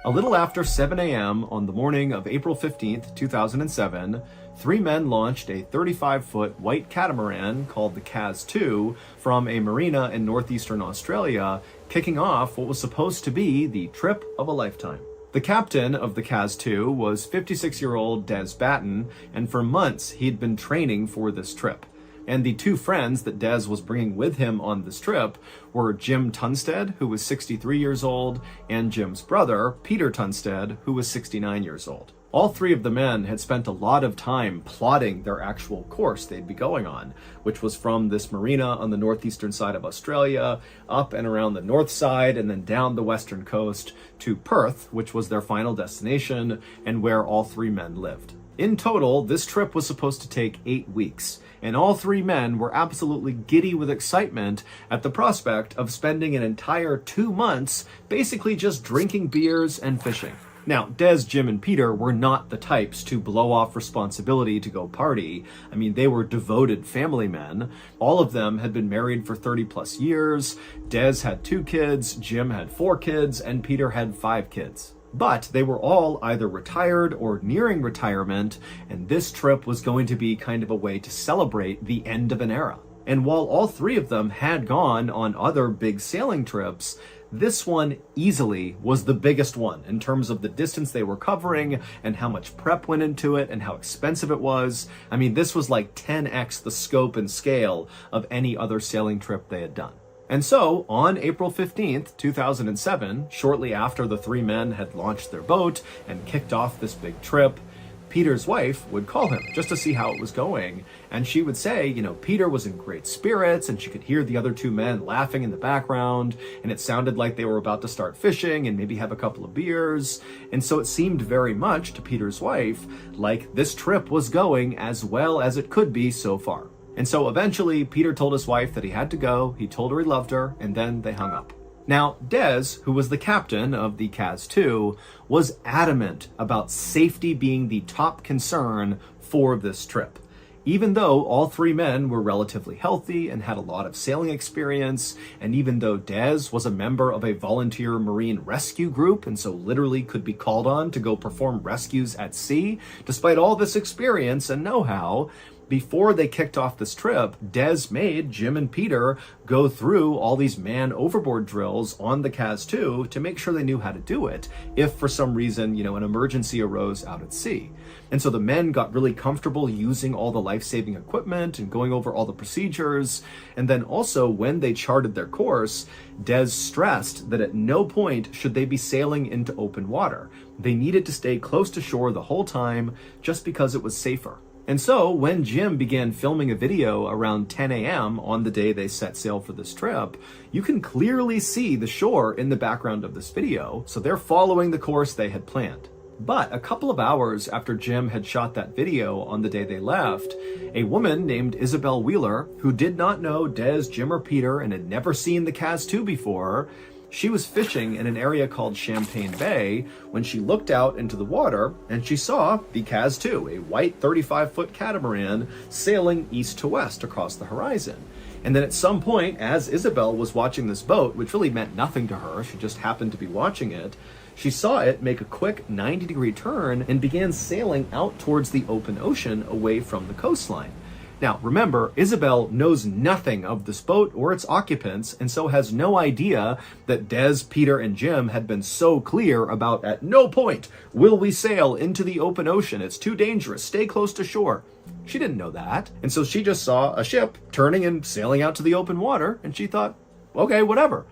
A little after 7 a.m. on the morning of April 15th, 2007, 3 men launched a 35-foot white catamaran called the Caz 2 from a marina in northeastern Australia, kicking off what was supposed to be the trip of a lifetime. The captain of the Caz 2 was 56-year-old Des Batten, and for months he'd been training for this trip. And the two friends that Des was bringing with him on this trip were Jim Tunstead, who was 63 years old, and Jim's brother, Peter Tunstead, who was 69 years old. All three of the men had spent a lot of time plotting their actual course they'd be going on, which was from this marina on the northeastern side of Australia, up and around the north side, and then down the western coast to Perth, which was their final destination and where all three men lived. In total, this trip was supposed to take 8 weeks, and all three men were absolutely giddy with excitement at the prospect of spending an entire 2 months basically just drinking beers and fishing. Now, Des, Jim, and Peter were not the types to blow off responsibility to go party. I mean, they were devoted family men. All of them had been married for 30 plus years. Des had 2 kids, Jim had 4 kids, and Peter had 5 kids. But they were all either retired or nearing retirement, and this trip was going to be kind of a way to celebrate the end of an era. And while all three of them had gone on other big sailing trips, this one easily was the biggest one in terms of the distance they were covering and how much prep went into it and how expensive it was. I mean, this was like 10x the scope and scale of any other sailing trip they had done. And so, on April 15th, 2007, shortly after the three men had launched their boat and kicked off this big trip, Peter's wife would call him just to see how it was going. And she would say, Peter was in great spirits, and she could hear the other two men laughing in the background, and it sounded like they were about to start fishing and maybe have a couple of beers. And so it seemed very much to Peter's wife like this trip was going as well as it could be so far. And so eventually Peter told his wife that he had to go, he told her he loved her, and then they hung up. Now, Des, who was the captain of the Kaz 2, was adamant about safety being the top concern for this trip. Even though all three men were relatively healthy and had a lot of sailing experience, and even though Des was a member of a volunteer marine rescue group and so literally could be called on to go perform rescues at sea, despite all this experience and know-how, before they kicked off this trip, Des made Jim and Peter go through all these man overboard drills on the Kaz 2 to make sure they knew how to do it if for some reason, an emergency arose out at sea. And so the men got really comfortable using all the life-saving equipment and going over all the procedures. And then also when they charted their course, Des stressed that at no point should they be sailing into open water. They needed to stay close to shore the whole time just because it was safer. And so when Jim began filming a video around 10 a.m. on the day they set sail for this trip, you can clearly see the shore in the background of this video, so they're following the course they had planned. But a couple of hours after Jim had shot that video on the day they left, a woman named Isabel Wheeler, who did not know Des, Jim, or Peter and had never seen the Kaz 2 before, she was fishing in an area called Champagne Bay when she looked out into the water and she saw the Kaz 2, a white 35-foot catamaran sailing east to west across the horizon. And then at some point, as Isabel was watching this boat, which really meant nothing to her, she just happened to be watching it, she saw it make a quick 90-degree turn and began sailing out towards the open ocean away from the coastline. Now, remember, Isabel knows nothing of this boat or its occupants, and so has no idea that Des, Peter, and Jim had been so clear about at no point will we sail into the open ocean. It's too dangerous. Stay close to shore. She didn't know that. And so she just saw a ship turning and sailing out to the open water, and she thought, okay, whatever.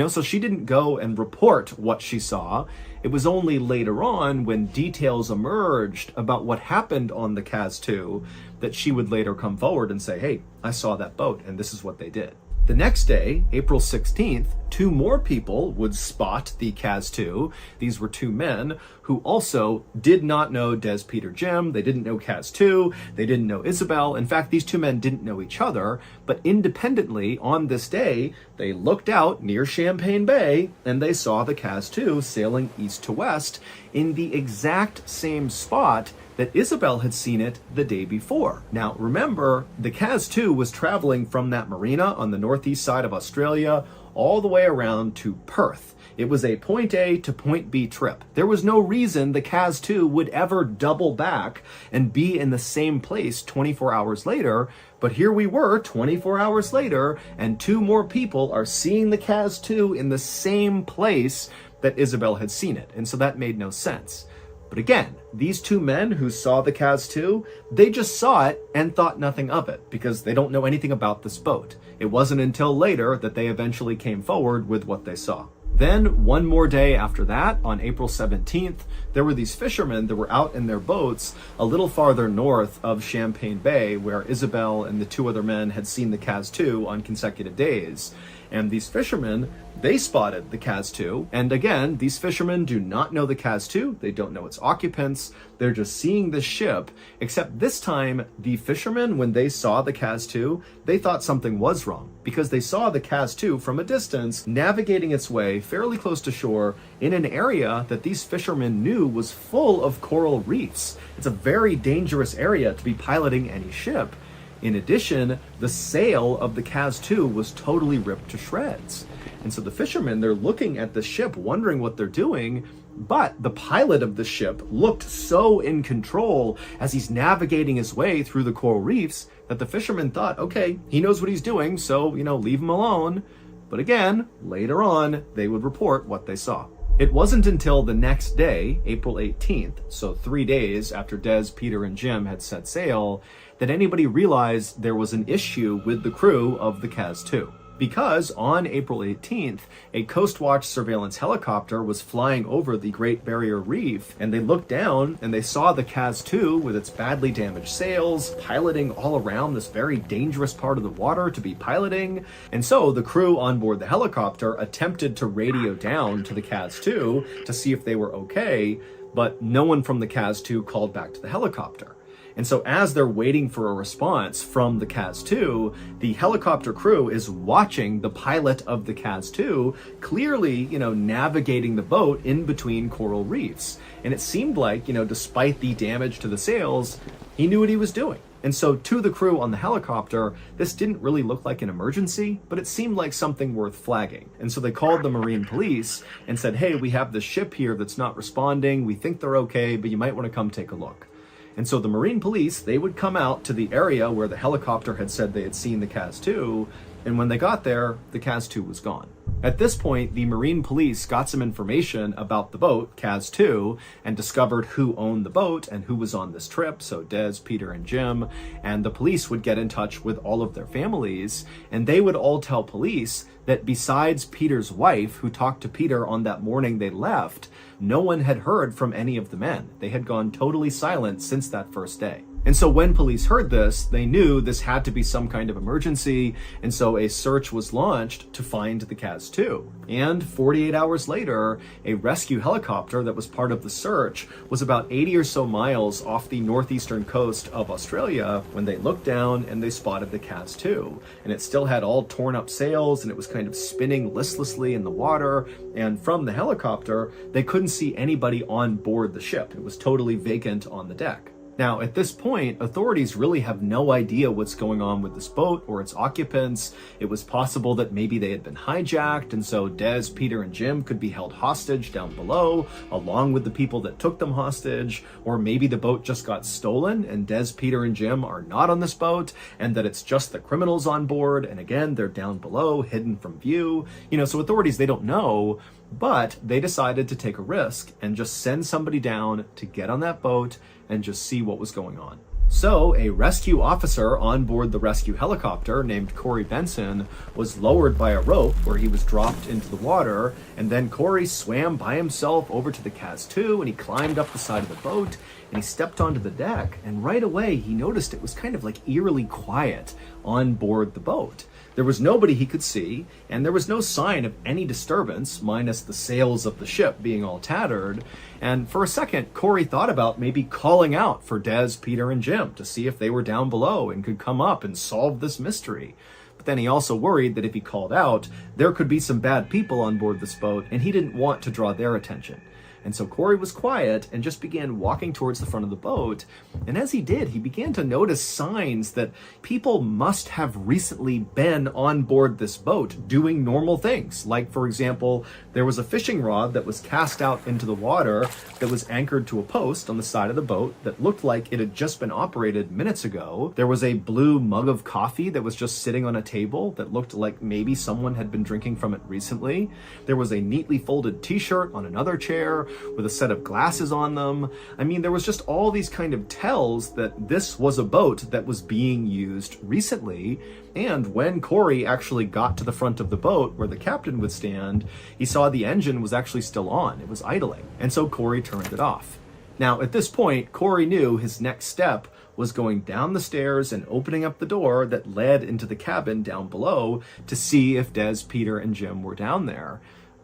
So she didn't go and report what she saw. It was only later on when details emerged about what happened on the Kaz 2 that she would later come forward and say, hey, I saw that boat and this is what they did. The next day, April 16th, 2 more people would spot the Kaz 2. These were 2 men who also did not know Des, Peter, Jim. They didn't know Kaz 2. They didn't know Isabel. In fact, these 2 men didn't know each other. But independently, on this day, they looked out near Champagne Bay and they saw the Kaz 2 sailing east to west in the exact same spot that Isabel had seen it the day before. Now, remember, the Kaz 2 was traveling from that marina on the northeast side of Australia all the way around to Perth. It was a point A to point B trip. There was no reason the Kaz 2 would ever double back and be in the same place 24 hours later, but here we were 24 hours later, and 2 more people are seeing the Kaz 2 in the same place that Isabel had seen it, and so that made no sense. But again, these two men who saw the Kaz-2, they just saw it and thought nothing of it because they don't know anything about this boat. It wasn't until later that they eventually came forward with what they saw. Then, one more day after that, on April 17th, there were these fishermen that were out in their boats a little farther north of Champagne Bay, where Isabel and the two other men had seen the Kaz-2 on consecutive days. And these fishermen, they spotted the Kaz-2. And again, these fishermen do not know the Kaz-2. They don't know its occupants. They're just seeing the ship. Except this time, the fishermen, when they saw the Kaz-2, they thought something was wrong because they saw the Kaz-2 from a distance navigating its way fairly close to shore in an area that these fishermen knew was full of coral reefs. It's a very dangerous area to be piloting any ship. In addition, the sail of the Kaz-2 was totally ripped to shreds. And so the fishermen, they're looking at the ship, wondering what they're doing, but the pilot of the ship looked so in control as he's navigating his way through the coral reefs that the fishermen thought, okay, he knows what he's doing, so, leave him alone. But again, later on, they would report what they saw. It wasn't until the next day, April 18th, so 3 days after Des, Peter, and Jim had set sail, that anybody realized there was an issue with the crew of the Kaz-2. Because on April 18th, a Coast Watch surveillance helicopter was flying over the Great Barrier Reef, and they looked down and they saw the Kaz-2 with its badly damaged sails, piloting all around this very dangerous part of the water to be piloting. And so the crew on board the helicopter attempted to radio down to the Kaz-2 to see if they were okay, but no one from the Kaz-2 called back to the helicopter. And so as they're waiting for a response from the Kaz-2, the helicopter crew is watching the pilot of the Kaz-2 clearly, navigating the boat in between coral reefs. And it seemed like, despite the damage to the sails, he knew what he was doing. And so to the crew on the helicopter, this didn't really look like an emergency, but it seemed like something worth flagging. And so they called the Marine police and said, hey, we have this ship here that's not responding. We think they're okay, but you might want to come take a look. And so the Marine police, they would come out to the area where the helicopter had said they had seen the Kaz-2, and when they got there, the Kaz-2 was gone. At this point, the Marine police got some information about the boat, Kaz-2, and discovered who owned the boat and who was on this trip, so Des, Peter, and Jim, and the police would get in touch with all of their families, and they would all tell police that besides Peter's wife, who talked to Peter on that morning they left, no one had heard from any of the men. They had gone totally silent since that first day. And so when police heard this, they knew this had to be some kind of emergency, and so a search was launched to find the Kaz-2. And 48 hours later, a rescue helicopter that was part of the search was about 80 or so miles off the northeastern coast of Australia when they looked down and they spotted the Kaz-2. And it still had all torn up sails, and it was kind of spinning listlessly in the water, and from the helicopter, they couldn't see anybody on board the ship. It was totally vacant on the deck. Now, at this point, authorities really have no idea what's going on with this boat or its occupants. It was possible that maybe they had been hijacked, and so Des, Peter, and Jim could be held hostage down below, along with the people that took them hostage. Or maybe the boat just got stolen, and Des, Peter, and Jim are not on this boat, and that it's just the criminals on board, and again, they're down below, hidden from view. So authorities, they don't know, but they decided to take a risk and just send somebody down to get on that boat and just see what was going on. So a rescue officer on board the rescue helicopter named Corey Benson was lowered by a rope where he was dropped into the water, and then Corey swam by himself over to the Kaz-2 and he climbed up the side of the boat and he stepped onto the deck, and right away he noticed it was kind of like eerily quiet on board the boat. There was nobody he could see, and there was no sign of any disturbance, minus the sails of the ship being all tattered. And for a second, Corey thought about maybe calling out for Des, Peter, and Jim to see if they were down below and could come up and solve this mystery. But then he also worried that if he called out, there could be some bad people on board this boat, and he didn't want to draw their attention. And so Corey was quiet and just began walking towards the front of the boat. And as he did, he began to notice signs that people must have recently been on board this boat doing normal things. Like, for example, there was a fishing rod that was cast out into the water that was anchored to a post on the side of the boat that looked like it had just been operated minutes ago. There was a blue mug of coffee that was just sitting on a table that looked like maybe someone had been drinking from it recently. There was a neatly folded t-shirt on another chair. with a set of glasses on them. I mean, there was just all these kind of tells that this was a boat that was being used recently. And when Corey actually got to the front of the boat where the captain would stand, he saw the engine was actually still on. It was idling. And so Corey turned it off. Now, at this point, Corey knew his next step was going down the stairs and opening up the door that led into the cabin down below to see if Des, Peter, and Jim were down there.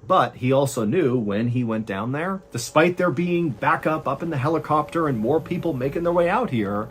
But he also knew when he went down there, despite there being backup up in the helicopter and more people making their way out here,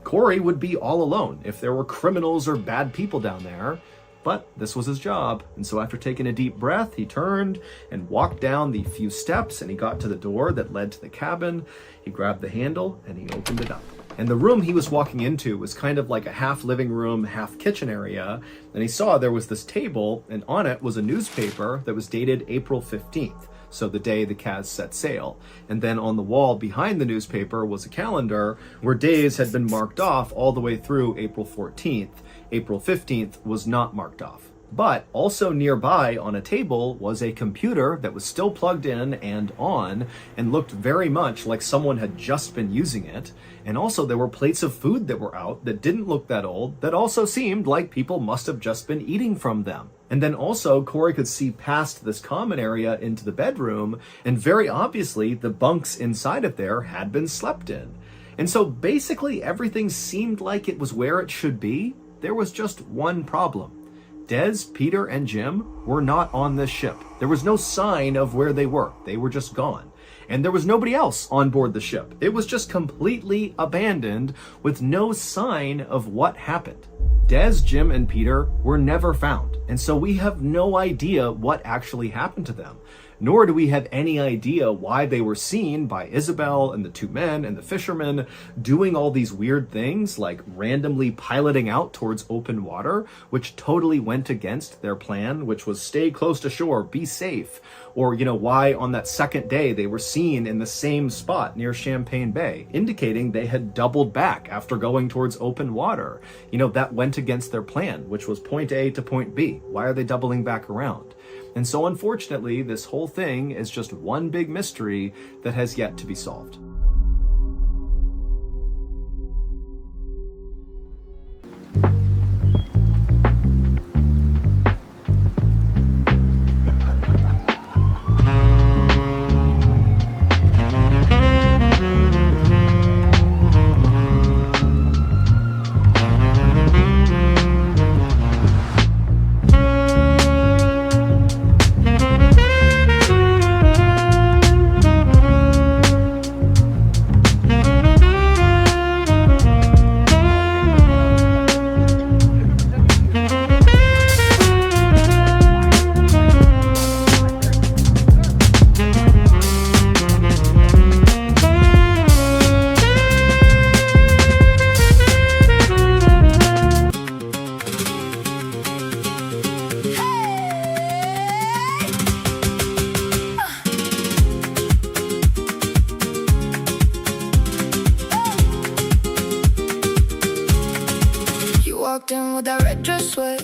Corey would be all alone if there were criminals or bad people down there. But this was his job, and so after taking a deep breath, he turned and walked down the few steps, and he got to the door that led to the cabin. He grabbed the handle and he opened it up. And the room he was walking into was kind of like a half living room, half kitchen area. And he saw there was this table, and on it was a newspaper that was dated April 15th, so the day the Kaz set sail. And then on the wall behind the newspaper was a calendar where days had been marked off all the way through April 14th. April 15th was not marked off. But also nearby on a table was a computer that was still plugged in and on and looked very much like someone had just been using it. And also there were plates of food that were out that didn't look that old that also seemed like people must have just been eating from them. And then also Corey could see past this common area into the bedroom, and very obviously the bunks inside of there had been slept in. And so basically everything seemed like it was where it should be. There was just one problem. Des, Peter, and Jim were not on this ship. There was no sign of where they were. They were just gone. And there was nobody else on board the ship. It was just completely abandoned with no sign of what happened. Des, Jim, and Peter were never found. And so we have no idea what actually happened to them. Nor do we have any idea why they were seen by Isabel and the two men and the fishermen doing all these weird things, like randomly piloting out towards open water, which totally went against their plan, which was stay close to shore, be safe. Or, why on that second day they were seen in the same spot near Champagne Bay, indicating they had doubled back after going towards open water. That went against their plan, which was point A to point B. Why are they doubling back around? And so unfortunately, this whole thing is just one big mystery that has yet to be solved. Walked in with that red dress sway,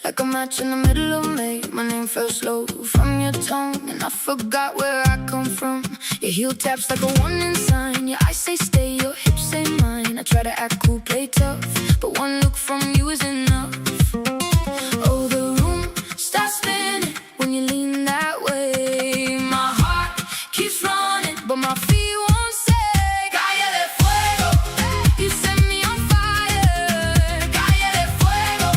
like a match in the middle of May. My name fell slow from your tongue, and I forgot where I come from. Your heel taps like a warning sign. Your eyes say stay, your hips say mine. I try to act cool, play tough, but one look from you is enough. Oh, the room starts spinning when you lean that way. My heart keeps running, but my feet won't say. Cállate fuego, you set me on fire. Cállate fuego.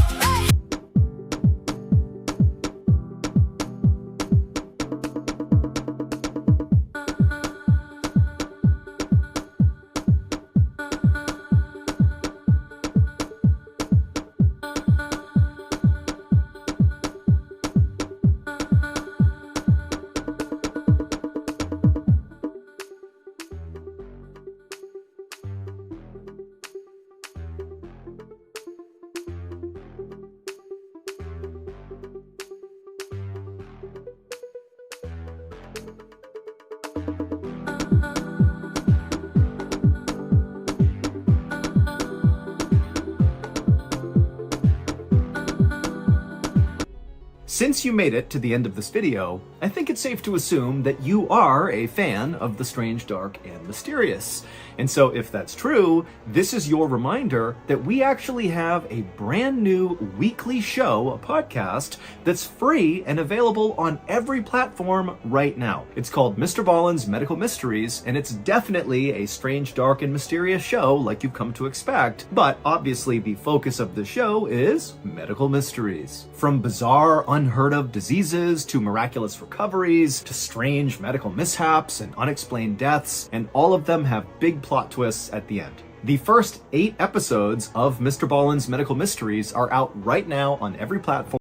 Since since you made it to the end of this video, I think it's safe to assume that you are a fan of the strange, dark, and mysterious. And so if that's true, this is your reminder that we actually have a brand new weekly show, a podcast, that's free and available on every platform right now. It's called MrBallen's Medical Mysteries, and it's definitely a strange, dark, and mysterious show like you've come to expect, but obviously the focus of the show is medical mysteries. From bizarre, unheard of diseases, to miraculous recoveries, to strange medical mishaps and unexplained deaths, and all of them have big plot twists at the end. The first 8 episodes of MrBallen's Medical Mysteries are out right now on every platform.